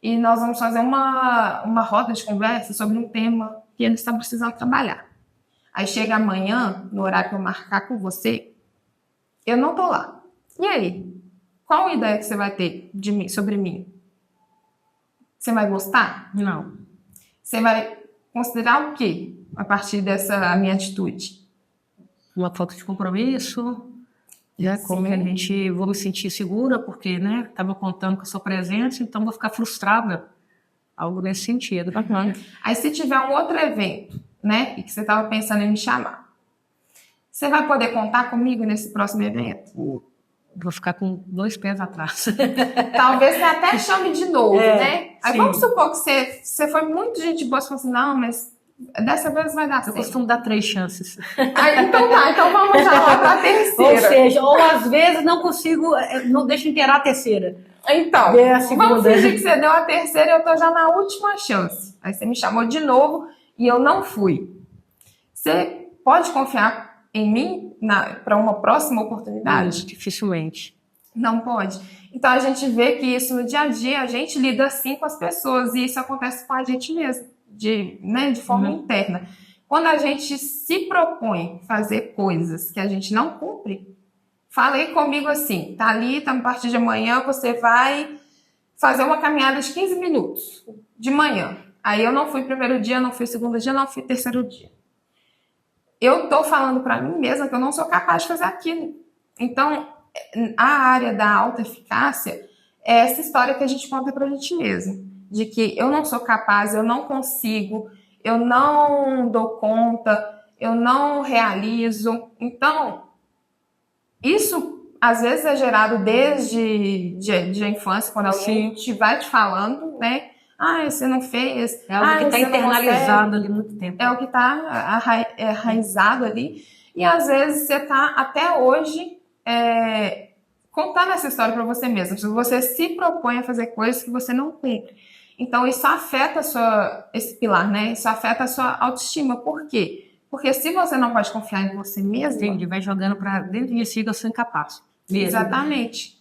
e nós vamos fazer uma roda de conversa sobre um tema que eles estão precisando trabalhar. Aí chega amanhã, no horário que eu marcar com você, eu não tô lá. E aí? Qual a ideia que você vai ter sobre mim? Você vai gostar? Não. Você vai considerar o quê a partir dessa minha atitude? Uma falta de compromisso, né? Como realmente vou me sentir segura, porque, né, estava contando com a sua presença, então vou ficar frustrada, algo nesse sentido. Uhum. Aí se tiver um outro evento, né, e que você estava pensando em me chamar, você vai poder contar comigo nesse próximo evento? Vou ficar com 2 pés atrás. Talvez você até chame de novo, né? Aí sim. Vamos supor que você foi muito gente boa, você falou assim, não, mas dessa vez vai dar certo. Eu costumo dar 3 chances. Então tá, então vamos já lá pra terceira. Ou seja, ou às vezes não consigo, não deixo inteirar a terceira. Então, vamos fingir que você deu a terceira e eu tô já na última chance. Aí você me chamou de novo e eu não fui. Você pode confiar em mim para uma próxima oportunidade? Dificilmente. Não pode. Então a gente vê que isso no dia a dia, a gente lida assim com as pessoas, e isso acontece com a gente mesmo, de forma interna. Quando a gente se propõe fazer coisas que a gente não cumpre, falei comigo assim, Thalita, a partir de amanhã você vai fazer uma caminhada de 15 minutos de manhã. Aí eu não fui primeiro dia, não fui segundo dia, não fui terceiro dia. Eu tô falando para mim mesma que eu não sou capaz de fazer aquilo. Então, a área da alta eficácia é essa história que a gente conta pra gente mesmo, de que eu não sou capaz, eu não consigo, eu não dou conta, eu não realizo. Então, isso às vezes é gerado desde a infância, quando alguém vai te falando, né? Ah, você não fez. É algo que está internalizado ali há muito tempo. É o que está arraizado ali. E às vezes você está até hoje contando essa história para você mesmo. Você se propõe a fazer coisas que você não cumpre. Então isso afeta esse pilar, né? Isso afeta a sua autoestima. Por quê? Porque se você não pode confiar em você mesmo... Entendi, vai jogando para dentro de si que eu sou incapaz. Mesmo. Exatamente.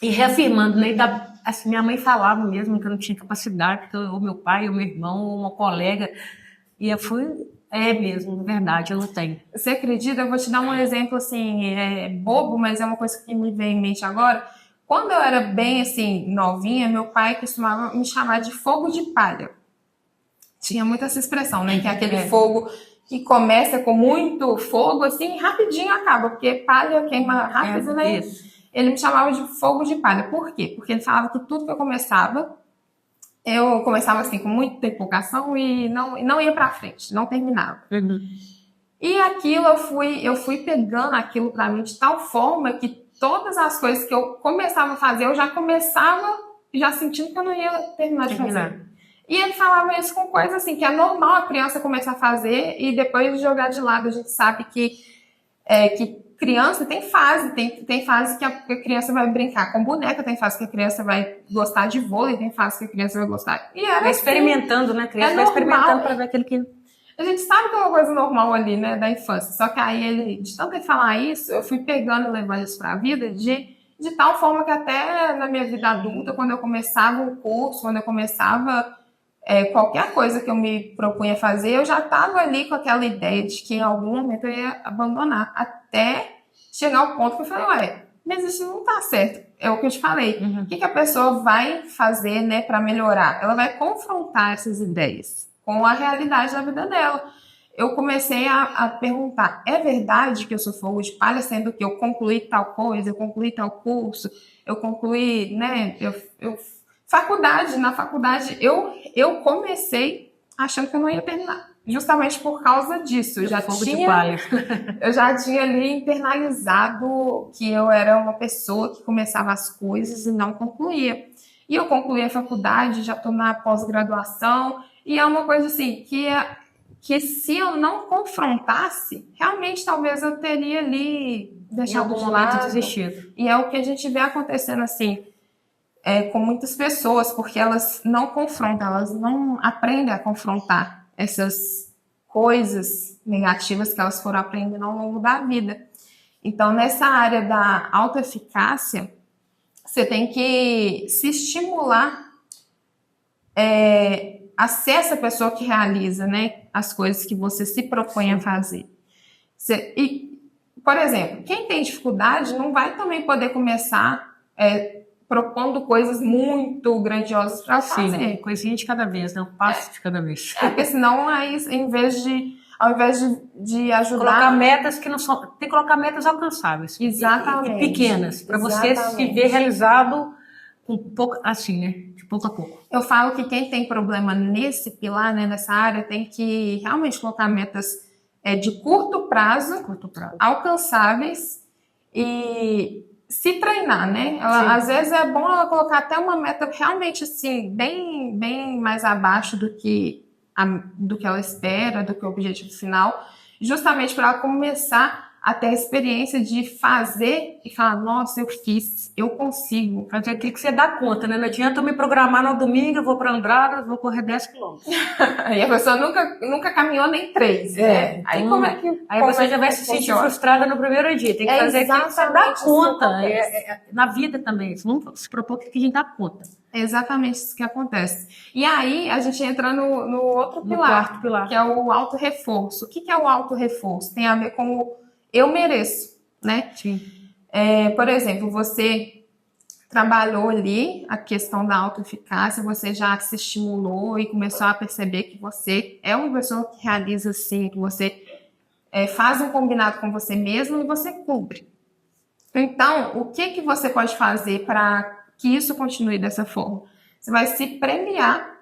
E reafirmando, né? Assim, minha mãe falava mesmo que eu não tinha capacidade, que ou meu pai, ou meu irmão, ou uma colega. E eu fui... É mesmo, verdade, eu não tenho. Você acredita? Eu vou te dar um exemplo, assim, bobo, mas é uma coisa que me vem em mente agora. Quando eu era bem, assim, novinha, meu pai costumava me chamar de fogo de palha. Tinha muito essa expressão, né? Que é aquele fogo que começa com muito fogo, assim, rapidinho acaba, porque palha queima rápido, né? Isso. Ele me chamava de fogo de palha. Por quê? Porque ele falava que tudo que eu começava assim, com muita empolgação e não ia pra frente, não terminava. E aquilo, eu fui pegando aquilo pra mim de tal forma que todas as coisas que eu começava a fazer, eu já começava já sentindo que eu não ia terminar de fazer. E ele falava isso com coisas assim, que é normal a criança começar a fazer e depois jogar de lado. A gente sabe que criança tem fase que a criança vai brincar com boneca, tem fase que a criança vai gostar de vôlei, tem fase que a criança vai gostar. E era vai experimentando, né? A criança vai experimentando para ver aquele que... A gente sabe que é uma coisa normal ali, né, da infância. Só que aí, de tanto ele falar isso, eu fui pegando e levando isso para a vida de tal forma que até na minha vida adulta, quando eu começava um curso, quando eu começava qualquer coisa que eu me propunha fazer, eu já estava ali com aquela ideia de que em algum momento eu ia abandonar, até chegar ao ponto que eu falei, mas isso não tá certo. É o que eu te falei. O que a pessoa vai fazer, né, para melhorar? Ela vai confrontar essas ideias com a realidade da vida dela. Eu comecei a perguntar, é verdade que eu sou fogo de palha, sendo que eu concluí tal coisa, eu concluí tal curso, eu concluí, né, na faculdade eu comecei achando que eu não ia terminar, justamente por causa disso. Eu já tinha ali internalizado que eu era uma pessoa que começava as coisas e não concluía. E eu concluí a faculdade, já estou na pós-graduação, e é uma coisa assim, que se eu não confrontasse, realmente talvez eu teria ali deixado de lado, desistido. E é o que a gente vê acontecendo assim, com muitas pessoas, porque elas não confrontam, elas não aprendem a confrontar essas coisas negativas que elas foram aprendendo ao longo da vida. Então, nessa área da autoeficácia, você tem que se estimular a ser essa pessoa que realiza, né, as coisas que você se propõe a fazer. Por exemplo, quem tem dificuldade não vai também poder começar propondo coisas muito grandiosas para fazer. Sim, coisinha de cada vez, né? Um passo de cada vez. Porque senão, aí, ao invés de ajudar... Colocar metas que não são... Tem que colocar metas alcançáveis. Exatamente. E pequenas, para você se ver realizado com pouco, assim, né? De pouco a pouco. Eu falo que quem tem problema nesse pilar, né, nessa área, tem que realmente colocar metas de curto prazo, alcançáveis e... se treinar, né? Às vezes é bom ela colocar até uma meta realmente assim, bem, bem mais abaixo do que ela espera, do que o objetivo final, justamente para ela começar a ter a experiência de fazer e falar, nossa, eu fiz, eu consigo. Fazer aquilo que você dá conta, né? Não adianta eu me programar no domingo, eu vou para Andradas, vou correr 10 quilômetros. E a pessoa nunca caminhou nem 3, né? Então, Aí como é que aí você já vai se sentir frustrada no primeiro dia. Tem que fazer aquilo que você dá conta. Na vida também. Vamos se propor que a gente dá conta. Exatamente isso que acontece. E aí a gente entra no outro quarto pilar, que é o autorreforço. O que é o autorreforço? Tem a ver com o eu mereço, né? Sim. Por exemplo, você trabalhou ali a questão da autoeficácia, você já se estimulou e começou a perceber que você é uma pessoa que realiza sim, que você faz um combinado com você mesmo e você cumpre. Então, o que você pode fazer para que isso continue dessa forma? Você vai se premiar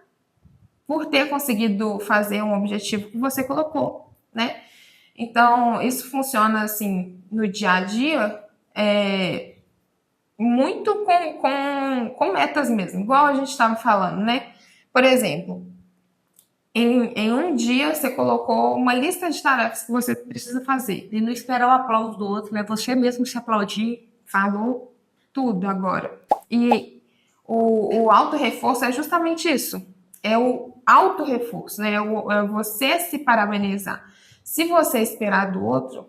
por ter conseguido fazer um objetivo que você colocou, né? Então, isso funciona assim no dia a dia, muito com metas mesmo, igual a gente estava falando, né? Por exemplo, em um dia você colocou uma lista de tarefas que você precisa fazer. E não esperar o aplauso do outro, né? Você mesmo se aplaudir. Falou tudo agora. E o autorreforço é justamente isso. É o autorreforço, né? É você se parabenizar. Se você esperar do outro,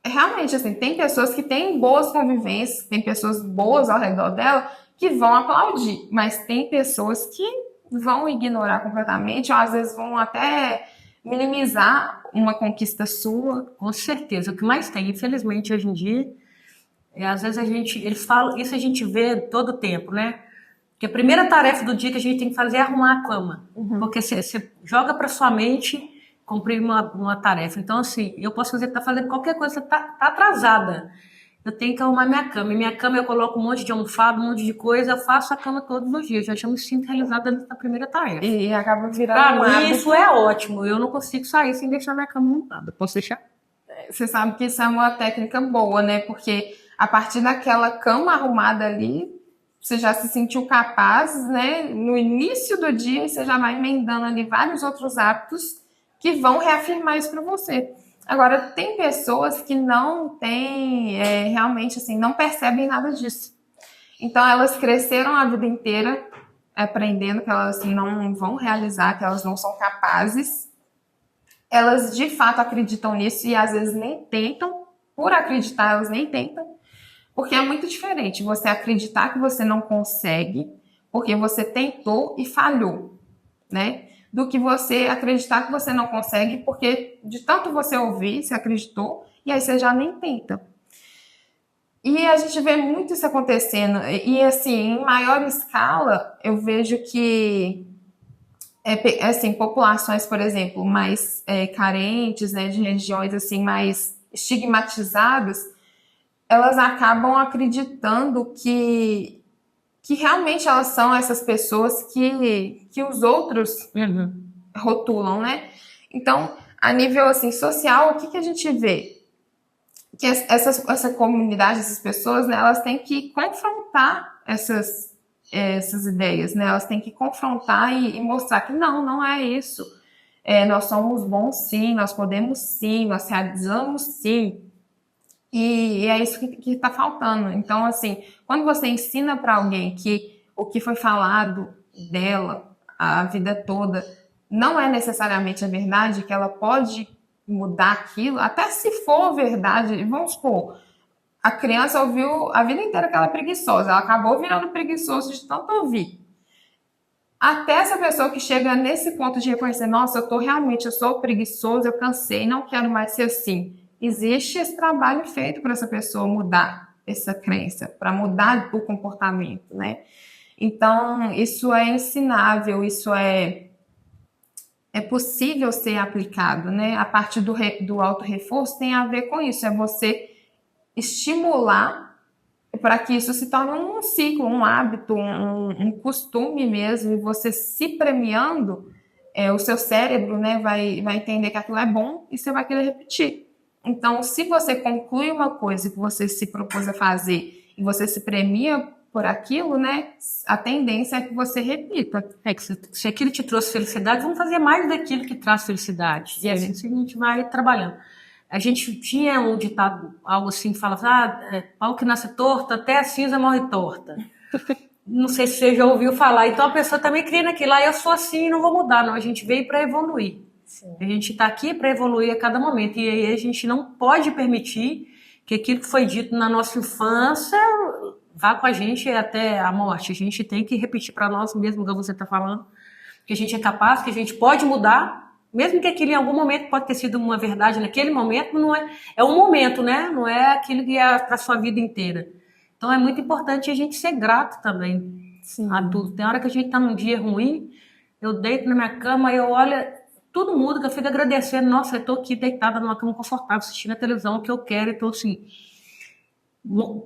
realmente, assim, tem pessoas que têm boas convivências, tem pessoas boas ao redor dela que vão aplaudir, mas tem pessoas que vão ignorar completamente, ou às vezes vão até minimizar uma conquista sua. Com certeza. O que mais tem, infelizmente, hoje em dia, às vezes eles falam, isso a gente vê todo o tempo, né? Que a primeira tarefa do dia que a gente tem que fazer é arrumar a cama. Porque você joga para sua mente cumprir uma tarefa. Então, assim, eu posso fazer, tá fazendo qualquer coisa, tá atrasada. Eu tenho que arrumar minha cama. E minha cama eu coloco um monte de almofada, um monte de coisa, eu faço a cama todos os dias. Eu já me sinto realizada na primeira tarefa. E acaba virando pra mim, isso é ótimo. Eu não consigo sair sem deixar minha cama arrumada. Posso deixar? Você sabe que isso é uma técnica boa, né? Porque a partir daquela cama arrumada ali, você já se sentiu capaz, né? No início do dia, você já vai emendando ali vários outros hábitos que vão reafirmar isso para você. Agora, tem pessoas que não têm, realmente, assim, não percebem nada disso. Então, elas cresceram a vida inteira aprendendo que elas assim, não vão realizar, que elas não são capazes. Elas, de fato, acreditam nisso e, às vezes, nem tentam. Por acreditar, elas nem tentam. Porque é muito diferente você acreditar que você não consegue porque você tentou e falhou, né? Do que você acreditar que você não consegue porque de tanto você ouvir, você acreditou e aí você já nem tenta. E a gente vê muito isso acontecendo. E assim, em maior escala, eu vejo que assim, populações, por exemplo, mais carentes, né, de regiões assim mais estigmatizadas, elas acabam acreditando que realmente elas são essas pessoas que os outros rotulam, né? Então, a nível assim, social, o que a gente vê? Que essa comunidade, essas pessoas, né, elas têm que confrontar essas ideias, né? Elas têm que confrontar e mostrar que não é isso. Nós somos bons sim, nós podemos sim, nós realizamos sim. E é isso que está faltando. Então, assim, quando você ensina para alguém que o que foi falado dela a vida toda não é necessariamente a verdade, que ela pode mudar aquilo, até se for verdade, vamos supor, a criança ouviu a vida inteira que ela é preguiçosa, ela acabou virando preguiçoso de tanto ouvir. Até essa pessoa que chega nesse ponto de reconhecer, nossa, eu sou preguiçoso, eu cansei, não quero mais ser assim. Existe esse trabalho feito para essa pessoa mudar essa crença, para mudar o comportamento, né? Então, isso é ensinável, isso é possível ser aplicado, né? A parte do autorreforço tem a ver com isso, é você estimular para que isso se torne um ciclo, um hábito, um costume mesmo, e você se premiando, o seu cérebro, né, vai entender que aquilo é bom e você vai querer repetir. Então, se você conclui uma coisa que você se propôs a fazer e você se premia por aquilo, né, a tendência é que você repita. Se aquilo te trouxe felicidade, vamos fazer mais daquilo que traz felicidade. E assim a gente vai trabalhando. A gente tinha um ditado, algo assim, que falava, pau que nasce torto, até a cinza morre torta. Não sei se você já ouviu falar. Então a pessoa também cria naquilo, eu sou assim e não vou mudar. Não, a gente veio para evoluir. Sim. A gente está aqui para evoluir a cada momento. E aí a gente não pode permitir que aquilo que foi dito na nossa infância vá com a gente até a morte. A gente tem que repetir para nós mesmos, como você está falando, que a gente é capaz, que a gente pode mudar, mesmo que aquilo em algum momento pode ter sido uma verdade naquele momento, não é, é um momento, né? Não é aquilo que é para a sua vida inteira. Então é muito importante a gente ser grato também. Sim. A tudo. Tem hora que a gente está num dia ruim, eu deito na minha cama e eu olho, tudo muda, que eu fico agradecendo. Nossa, eu estou aqui deitada numa cama confortável, assistindo a televisão, o que eu quero, então assim,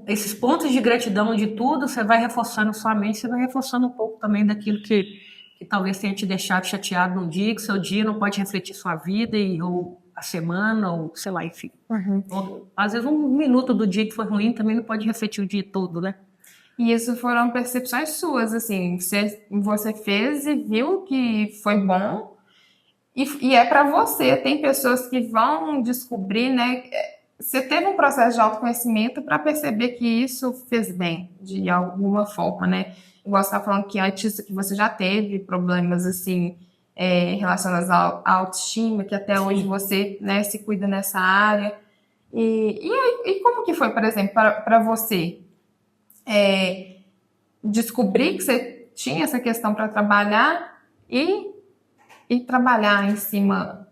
esses pontos de gratidão de tudo, você vai reforçando sua mente, você vai reforçando um pouco também daquilo que talvez tenha te deixado chateado num dia, que seu dia não pode refletir sua vida, ou a semana, ou sei lá, enfim. Uhum. Ou, às vezes um minuto do dia que foi ruim também não pode refletir o dia todo, né? E isso foram percepções suas, assim, você fez e viu que foi bom, e é para você. Tem pessoas que vão descobrir, né? Você teve um processo de autoconhecimento para perceber que isso fez bem, de alguma forma, né? Igual você está falando que antes que você já teve problemas, assim, relacionados à autoestima, que até hoje você, né, se cuida nessa área. E como que foi, por exemplo, para você descobrir que você tinha essa questão para trabalhar e trabalhar em cima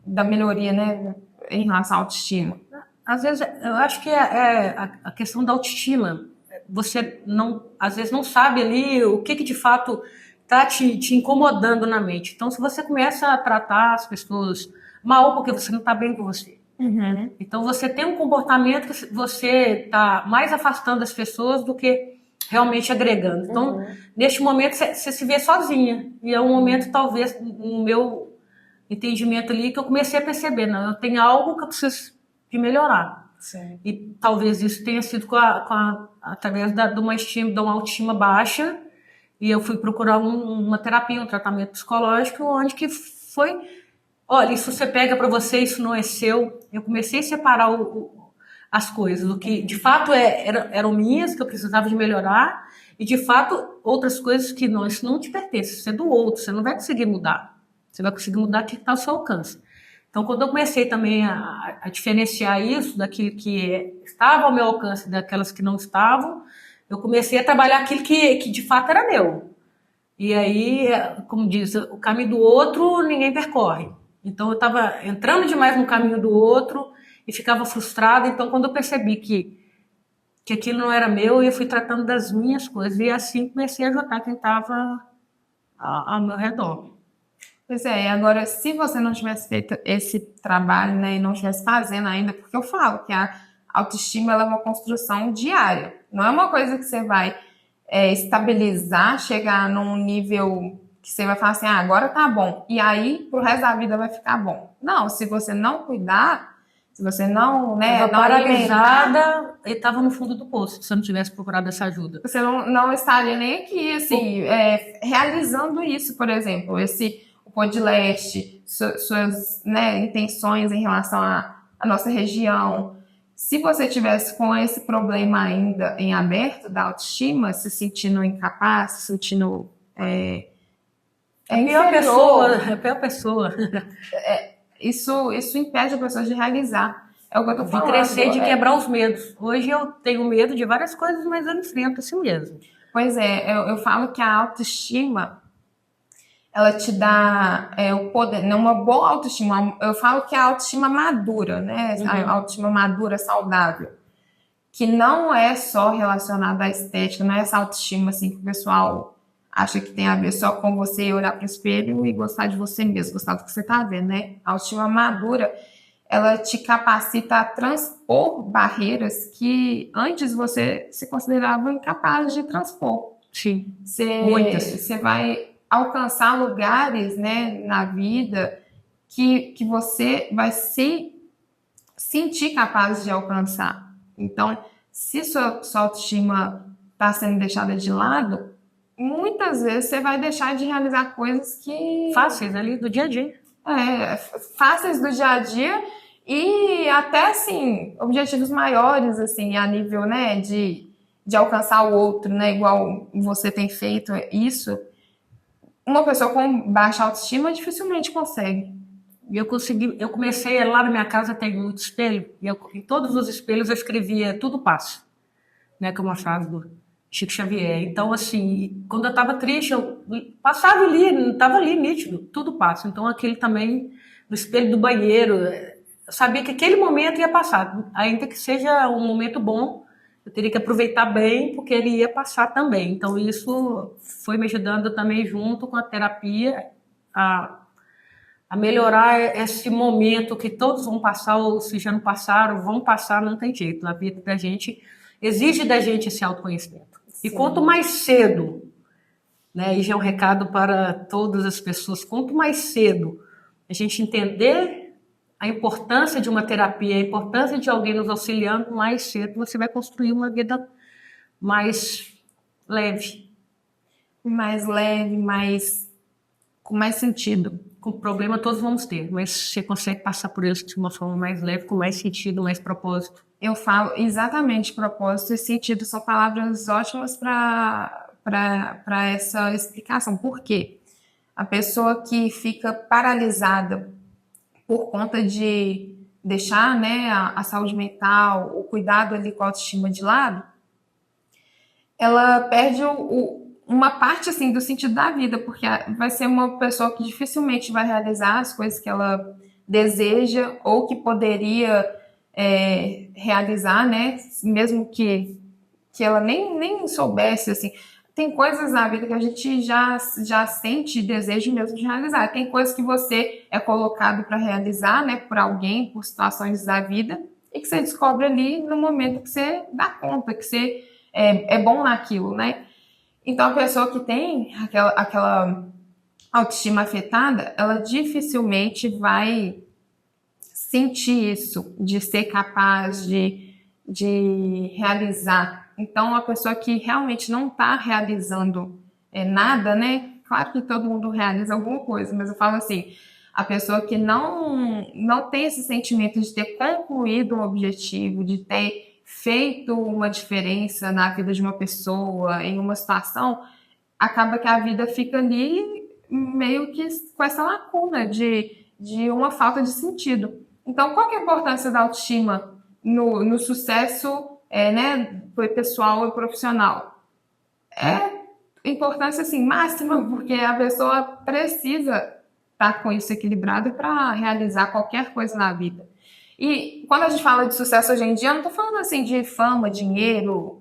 da melhoria, né, em relação à autoestima? Às vezes, eu acho que a questão da autoestima, você não, às vezes não sabe ali o que de fato está te incomodando na mente. Então, se você começa a tratar as pessoas mal porque você não está bem com você, uhum. Então você tem um comportamento que você está mais afastando as pessoas do que realmente agregando. Então, uhum. Neste momento, você se vê sozinha. E é um momento, talvez, no meu entendimento ali, que eu comecei a perceber, não, eu tenho algo que eu preciso de melhorar. Sim. E talvez isso tenha sido através de uma autoestima baixa, e eu fui procurar uma terapia, um tratamento psicológico, onde que foi, olha, isso você pega para você, isso não é seu. Eu comecei a separar as coisas, o que de fato eram minhas, que eu precisava de melhorar, e de fato outras coisas que não, isso não te pertence, isso é do outro, você não vai conseguir mudar. Você vai conseguir mudar o que está ao seu alcance. Então, quando eu comecei também a diferenciar isso daquilo que estava ao meu alcance, daquelas que não estavam, eu comecei a trabalhar aquilo que de fato era meu. E aí, como diz, o caminho do outro ninguém percorre. Então, eu estava entrando demais no caminho do outro e ficava frustrada. Então, quando eu percebi que aquilo não era meu, eu fui tratando das minhas coisas. E assim comecei a ajudar quem estava ao meu redor. Pois é, e agora, se você não tivesse feito esse trabalho, né, e não estivesse fazendo ainda, porque eu falo que a autoestima ela é uma construção diária, não é uma coisa que você vai estabilizar, chegar num nível que você vai falar assim, agora tá bom, e aí pro resto da vida vai ficar bom. Não, se você não cuidar, se você não, né, não paralisada e estava no fundo do poço, se você não tivesse procurado essa ajuda. Você não estaria nem aqui, assim, realizando isso, por exemplo, o podcast, suas, né, intenções em relação à nossa região. Se você tivesse com esse problema ainda em aberto da autoestima, se sentindo incapaz, se sentindo a pior pessoa. Isso impede a pessoa de realizar. É o que eu tô falando. De crescer, de quebrar os medos. Hoje eu tenho medo de várias coisas, mas eu enfrento assim mesmo. Pois é, eu falo que a autoestima ela te dá o poder, né, uma boa autoestima. Eu falo que é a autoestima madura, né? Uhum. A autoestima madura, saudável. Que não é só relacionada à estética, não é essa autoestima assim que o pessoal acha que tem a ver só com você olhar para o espelho e gostar de você mesmo, gostar do que você está vendo, né? A autoestima madura, ela te capacita a transpor barreiras que antes você se considerava incapaz de transpor. Sim, muitas. Você vai alcançar lugares, né, na vida que você vai se sentir capaz de alcançar. Então, se sua autoestima está sendo deixada de lado, muitas vezes você vai deixar de realizar coisas que... fáceis ali do dia a dia. Fáceis do dia a dia e até, assim, objetivos maiores, assim, a nível, né, de alcançar o outro, né, igual você tem feito isso, uma pessoa com baixa autoestima dificilmente consegue. E eu comecei lá na minha casa, tem muito espelho, e em todos os espelhos eu escrevia tudo passa, né, que é uma frase do Chico Xavier. Então, assim, quando eu estava triste, eu passava ali, estava ali nítido, tudo passa. Então, aquele também, no espelho do banheiro, eu sabia que aquele momento ia passar, ainda que seja um momento bom, eu teria que aproveitar bem, porque ele ia passar também. Então, isso foi me ajudando também, junto com a terapia, a melhorar esse momento que todos vão passar, ou se já não passaram, vão passar, não tem jeito. A vida da gente exige da gente esse autoconhecimento. Sim. E quanto mais cedo, né, e já é um recado para todas as pessoas, quanto mais cedo a gente entender a importância de uma terapia, a importância de alguém nos auxiliando, mais cedo você vai construir uma vida mais leve. Mais leve, com mais sentido. Com problema todos vamos ter, mas você consegue passar por isso de uma forma mais leve, com mais sentido, mais propósito. Eu falo exatamente propósito e sentido, são palavras ótimas para essa explicação. Por quê? A pessoa que fica paralisada por conta de deixar, né, a saúde mental, o cuidado ali com a autoestima de lado, ela perde uma parte, assim, do sentido da vida, porque vai ser uma pessoa que dificilmente vai realizar as coisas que ela deseja ou que poderia realizar, né, mesmo que ela nem soubesse, assim. Tem coisas na vida que a gente já sente desejo mesmo de realizar. Tem coisas que você é colocado para realizar, né, por alguém, por situações da vida, e que você descobre ali no momento que você dá conta, que você é bom naquilo, né? Então, a pessoa que tem aquela autoestima afetada, ela dificilmente vai sentir isso, de ser capaz de realizar. Então, a pessoa que realmente não está realizando nada, né? Claro que todo mundo realiza alguma coisa, mas eu falo assim, a pessoa que não tem esse sentimento de ter concluído um objetivo, de ter feito uma diferença na vida de uma pessoa, em uma situação, acaba que a vida fica ali meio que com essa lacuna de uma falta de sentido. Então, qual que é a importância da autoestima no sucesso né, pessoal e profissional? Importância assim, máxima, porque a pessoa precisa estar com isso equilibrado para realizar qualquer coisa na vida. E quando a gente fala de sucesso hoje em dia, eu não estou falando assim de fama, dinheiro,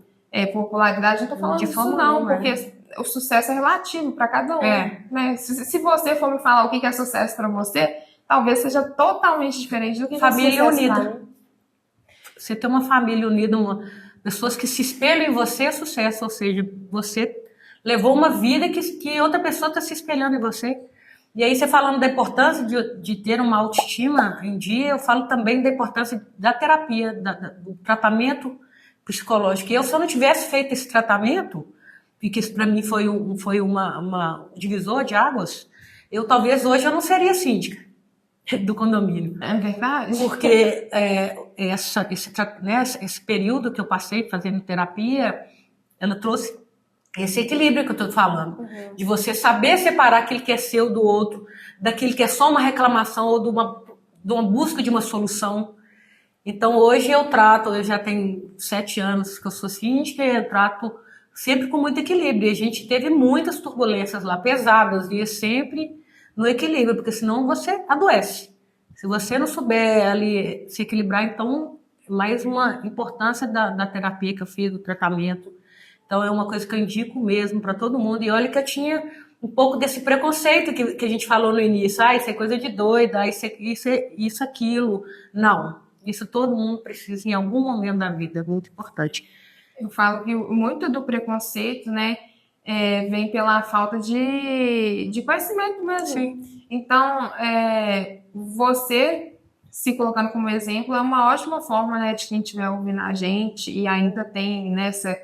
popularidade, não estou falando disso não, porque o sucesso é relativo para cada um. Né? Se você for me falar o que é sucesso para você, talvez seja totalmente diferente do que família unida. Você ter uma família unida, pessoas que se espelham em você é sucesso, ou seja, você levou uma vida que outra pessoa está se espelhando em você. E aí, você falando da importância de ter uma autoestima em dia, eu falo também da importância da terapia, do tratamento psicológico. E se eu não tivesse feito esse tratamento, e que isso para mim foi uma divisor de águas, talvez hoje eu não seria síndica do condomínio. É verdade. Porque esse período que eu passei fazendo terapia, ela trouxe esse equilíbrio que eu estou falando, de você saber separar aquilo que é seu do outro, daquilo que é só uma reclamação ou de uma busca de uma solução. Então, hoje eu já tenho 7 anos que eu sou síndica, e eu trato sempre com muito equilíbrio. E a gente teve muitas turbulências lá, pesadas, e é sempre no equilíbrio, porque senão você adoece. Se você não souber ali se equilibrar, então, mais uma importância da terapia que eu fiz, do tratamento. Então, é uma coisa que eu indico mesmo para todo mundo. E olha que eu tinha um pouco desse preconceito que a gente falou no início. Isso é coisa de doida, isso, aquilo. Não, isso todo mundo precisa em algum momento da vida, é muito importante. Eu falo que muito do preconceito, né, vem pela falta de conhecimento mesmo. Sim. Então, você se colocando como exemplo é uma ótima forma, né, de quem estiver ouvindo a gente e ainda tem nessa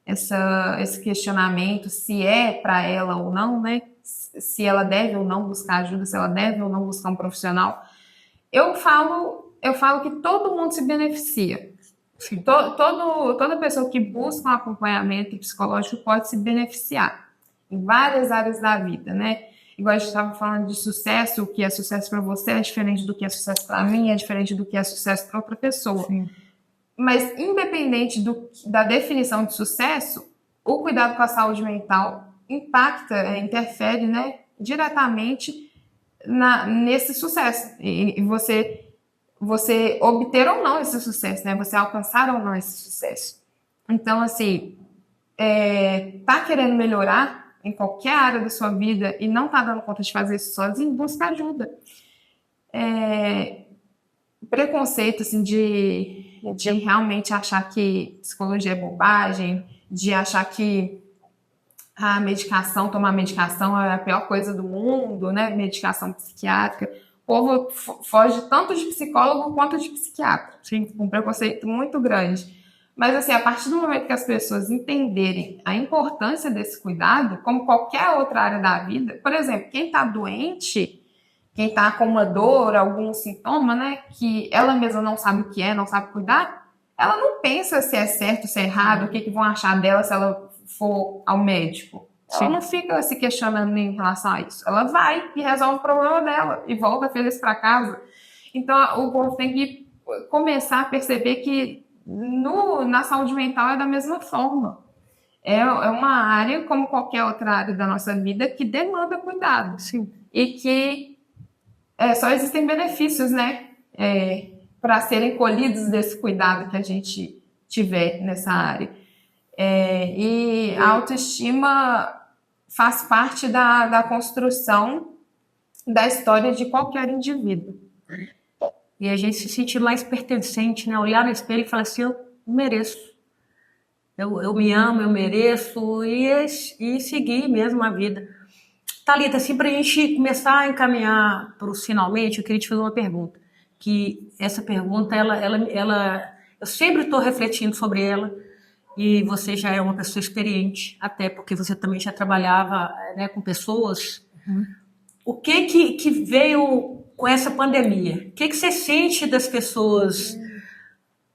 esse questionamento se é para ela ou não, né? Se ela deve ou não buscar ajuda, se ela deve ou não buscar um profissional. Eu falo eu falo que todo mundo se beneficia. Toda pessoa que busca um acompanhamento psicológico pode se beneficiar em várias áreas da vida, né? Igual a gente estava falando de sucesso, o que é sucesso para você é diferente do que é sucesso para mim, é diferente do que é sucesso para outra pessoa. Sim. Mas, independente da definição de sucesso, o cuidado com a saúde mental impacta, interfere, né, diretamente nesse sucesso. E você obter ou não esse sucesso, né? Você alcançar ou não esse sucesso. Então, assim, tá querendo melhorar em qualquer área da sua vida e não tá dando conta de fazer isso sozinho, busca ajuda. Preconceito, assim, de realmente achar que psicologia é bobagem, de achar que a medicação, tomar medicação é a pior coisa do mundo, né? Medicação psiquiátrica. O povo foge tanto de psicólogo quanto de psiquiatra. Sim, um preconceito muito grande. Mas, assim, a partir do momento que as pessoas entenderem a importância desse cuidado, como qualquer outra área da vida, por exemplo, quem está doente, quem está com uma dor, algum sintoma, né, que ela mesma não sabe o que é, não sabe cuidar, ela não pensa se é certo, se é errado, o que vão achar dela se ela for ao médico. Ela não fica se questionando em relação a isso. Ela vai e resolve o problema dela e volta feliz para casa. Então, o povo tem que começar a perceber que na saúde mental é da mesma forma. É uma área, como qualquer outra área da nossa vida, que demanda cuidado. Sim. E que só existem benefícios, né? Para serem colhidos desse cuidado que a gente tiver nessa área. E a autoestima faz parte da construção da história de qualquer indivíduo. E a gente se sente mais pertencente, né? Olhar no espelho e falar assim, eu mereço. Eu me amo, eu mereço, e seguir mesmo a vida. Thalita, assim, para a gente começar a encaminhar para os finalmente, eu queria te fazer uma pergunta. Que essa pergunta, eu sempre estou refletindo sobre ela, e você já é uma pessoa experiente, até porque você também já trabalhava, né, com pessoas. O que veio com essa pandemia? O que você sente das pessoas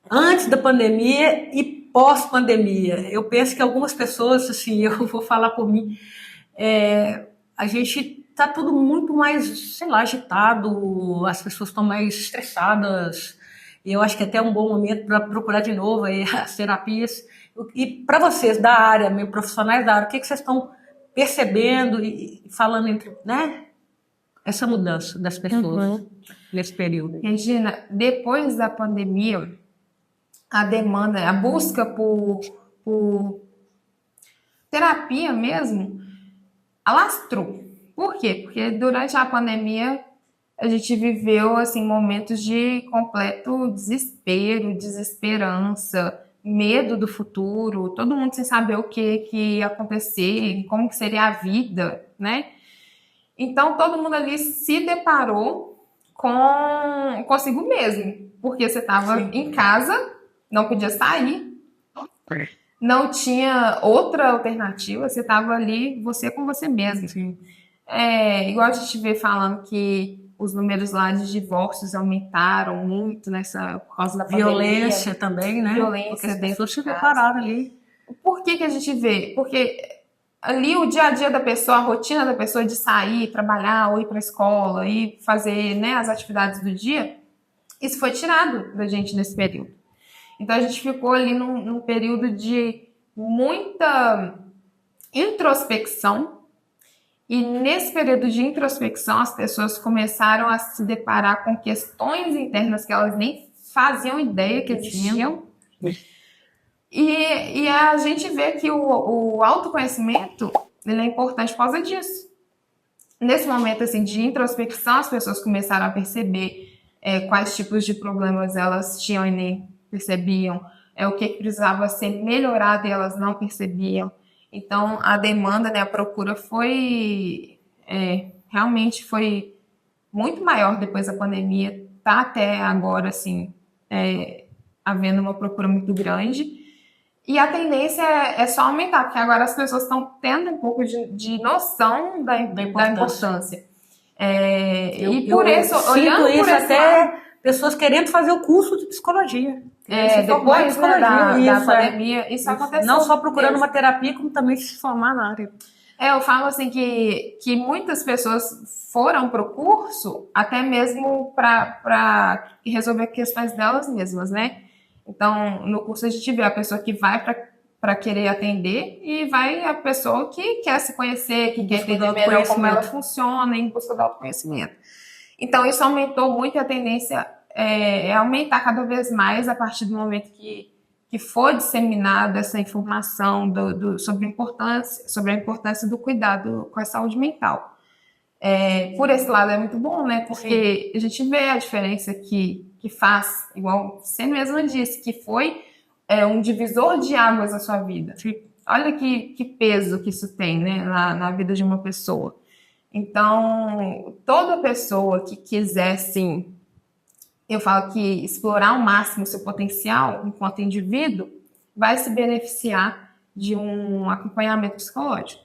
antes da pandemia e pós-pandemia? Eu penso que algumas pessoas, assim, eu vou falar por mim, a gente está tudo muito mais, sei lá, agitado, as pessoas estão mais estressadas, e eu acho que até é um bom momento para procurar de novo aí as terapias. E para vocês da área, meio profissionais da área, o que vocês estão percebendo e falando entre, né, essa mudança das pessoas nesse período? Regina, depois da pandemia, a demanda, a busca por terapia mesmo, alastrou. Por quê? Porque durante a pandemia a gente viveu assim momentos de completo desespero, desesperança, medo do futuro, todo mundo sem saber o que ia acontecer, como que seria a vida, né? Então todo mundo ali se deparou consigo mesmo, porque você estava em casa, não podia sair, não tinha outra alternativa, você estava ali, você com você mesmo. Igual a gente vê falando que os números lá de divórcios aumentaram muito por causa da violência pandemia. Também, né? Violência as pessoas se prepararam ali. Por que a gente vê? Porque ali o dia a dia da pessoa, a rotina da pessoa de sair, trabalhar, ou ir para a escola, e fazer, né, as atividades do dia, isso foi tirado da gente nesse período. Então a gente ficou ali num período de muita introspecção. E nesse período de introspecção, as pessoas começaram a se deparar com questões internas que elas nem faziam ideia que existiam. E a gente vê que o autoconhecimento ele é importante por causa disso. Nesse momento assim, de introspecção, as pessoas começaram a perceber quais tipos de problemas elas tinham e nem percebiam, o que precisava ser melhorado e elas não percebiam. Então, a demanda, né, a procura realmente foi muito maior depois da pandemia. Está até agora, assim, havendo uma procura muito grande. E a tendência é só aumentar, porque agora as pessoas estão tendo um pouco de noção da importância. Eu sinto isso até pessoas querendo fazer o curso de psicologia. Depois, né, da pandemia, isso aconteceu. Não só procurando uma terapia, como também se formar na área. Eu falo assim que muitas pessoas foram para o curso até mesmo para resolver questões delas mesmas, né? Então, no curso a gente vê a pessoa que vai para querer atender e vai a pessoa que quer se conhecer, que quer entender melhor como ela funciona em busca do autoconhecimento. Então, isso aumentou muito e a tendência é aumentar cada vez mais a partir do momento que for disseminada essa informação sobre a importância do cuidado com a saúde mental. Por esse lado é muito bom, né? Porque a gente vê a diferença que faz, igual você mesma disse, que foi um divisor de águas na sua vida. Sim. Olha que peso que isso tem, né, na vida de uma pessoa. Então, toda pessoa que quiser, sim, eu falo que explorar ao máximo o seu potencial enquanto indivíduo vai se beneficiar de um acompanhamento psicológico.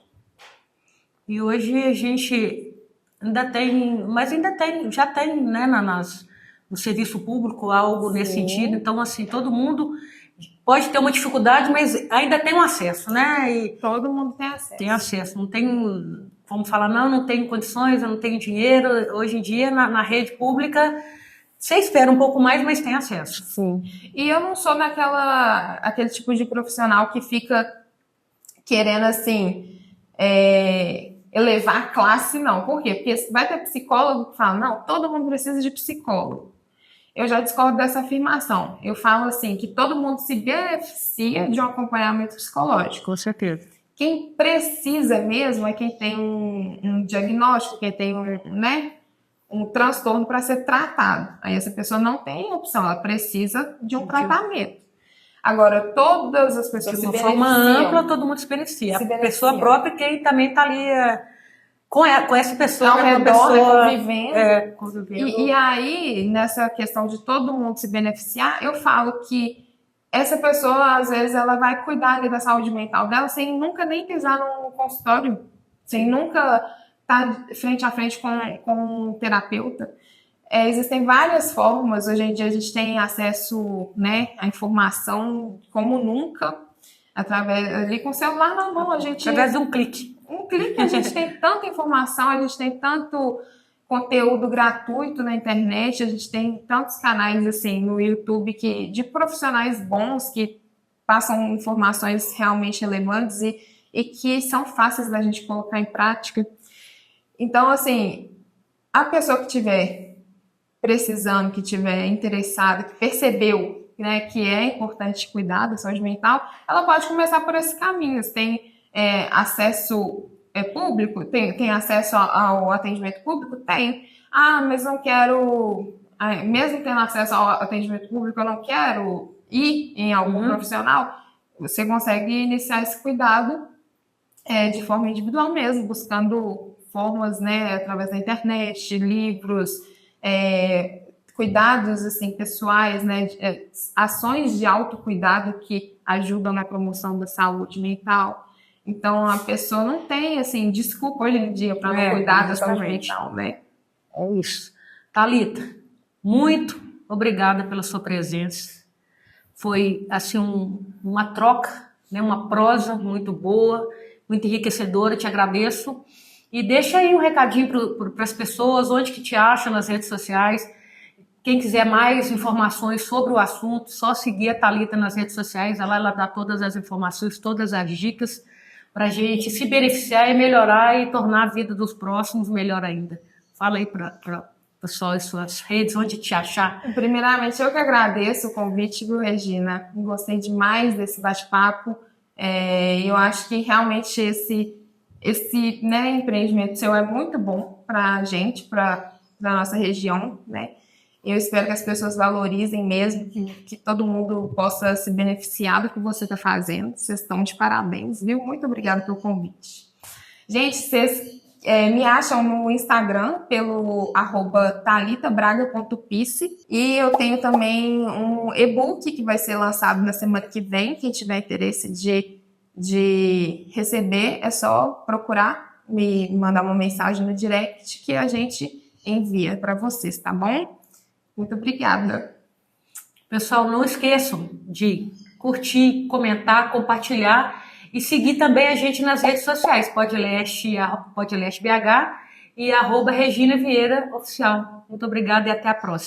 E hoje a gente já tem, né, no serviço público algo nesse sentido. Então, assim, todo mundo pode ter uma dificuldade, mas ainda tem um acesso, né? E todo mundo tem acesso. Tem acesso, não tem, vamos falar, não tenho condições, eu não tenho dinheiro. Hoje em dia, na rede pública, você espera um pouco mais, mas tem acesso. Sim. E eu não sou aquele tipo de profissional que fica querendo, assim, elevar a classe, não. Por quê? Porque vai ter psicólogo que fala, não, todo mundo precisa de psicólogo. Eu já discordo dessa afirmação. Eu falo, assim, que todo mundo se beneficia de um acompanhamento psicológico. Com certeza. Quem precisa mesmo é quem tem um diagnóstico, quem tem um transtorno para ser tratado. Aí essa pessoa não tem opção, ela precisa de um tratamento. Agora, todas as pessoas de uma forma ampla, todo mundo se beneficia. A pessoa própria, quem também está ali com essa pessoa ao redor, convivendo. E aí, nessa questão de todo mundo se beneficiar, eu falo que essa pessoa, às vezes, ela vai cuidar ali da saúde mental dela sem nunca nem pisar no consultório, sem nunca estar frente a frente com um terapeuta. Existem várias formas. Hoje em dia a gente tem acesso, né, à informação como nunca, ali com o celular na mão. Através de um clique. A gente tem tanta informação, a gente tem tanto conteúdo gratuito na internet, a gente tem tantos canais assim no YouTube de profissionais bons que passam informações realmente relevantes e que são fáceis da gente colocar em prática. Então, assim, a pessoa que estiver precisando, que estiver interessada, que percebeu, né, que é importante cuidar da saúde mental, ela pode começar por esse caminho. Tem acesso público? Tem acesso ao atendimento público? Tem. Mas não quero... mesmo tendo acesso ao atendimento público, eu não quero ir em algum profissional. Você consegue iniciar esse cuidado de forma individual mesmo, buscando formas, né, através da internet, livros, cuidados assim, pessoais, né, ações de autocuidado que ajudam na promoção da saúde mental. Então, a pessoa não tem, assim, desculpa hoje em dia para não cuidar da saúde mental, né? É isso. Thalita, muito obrigada pela sua presença. Foi, assim, uma troca, né, uma prosa muito boa, muito enriquecedora, te agradeço. E deixa aí um recadinho para as pessoas, onde que te acham nas redes sociais. Quem quiser mais informações sobre o assunto, só seguir a Thalita nas redes sociais, ela dá todas as informações, todas as dicas, para a gente se beneficiar e melhorar e tornar a vida dos próximos melhor ainda. Fala aí para o pessoal as suas redes, onde te achar. Primeiramente, eu que agradeço o convite, viu, Regina? Gostei demais desse bate-papo. Eu acho que realmente esse né, empreendimento seu é muito bom para a gente, para a nossa região, né? Eu espero que as pessoas valorizem mesmo, que todo mundo possa se beneficiar do que você está fazendo. Vocês estão de parabéns, viu? Muito obrigada pelo convite. Gente, vocês me acham no Instagram pelo @thalitabraga.pice e eu tenho também um e-book que vai ser lançado na semana que vem. Quem tiver interesse de receber, é só procurar, me mandar uma mensagem no direct que a gente envia para vocês, tá bom? Muito obrigada. Pessoal, não esqueçam de curtir, comentar, compartilhar e seguir também a gente nas redes sociais, Podleste BH e @Regina Vieira Oficial. Muito obrigada e até a próxima.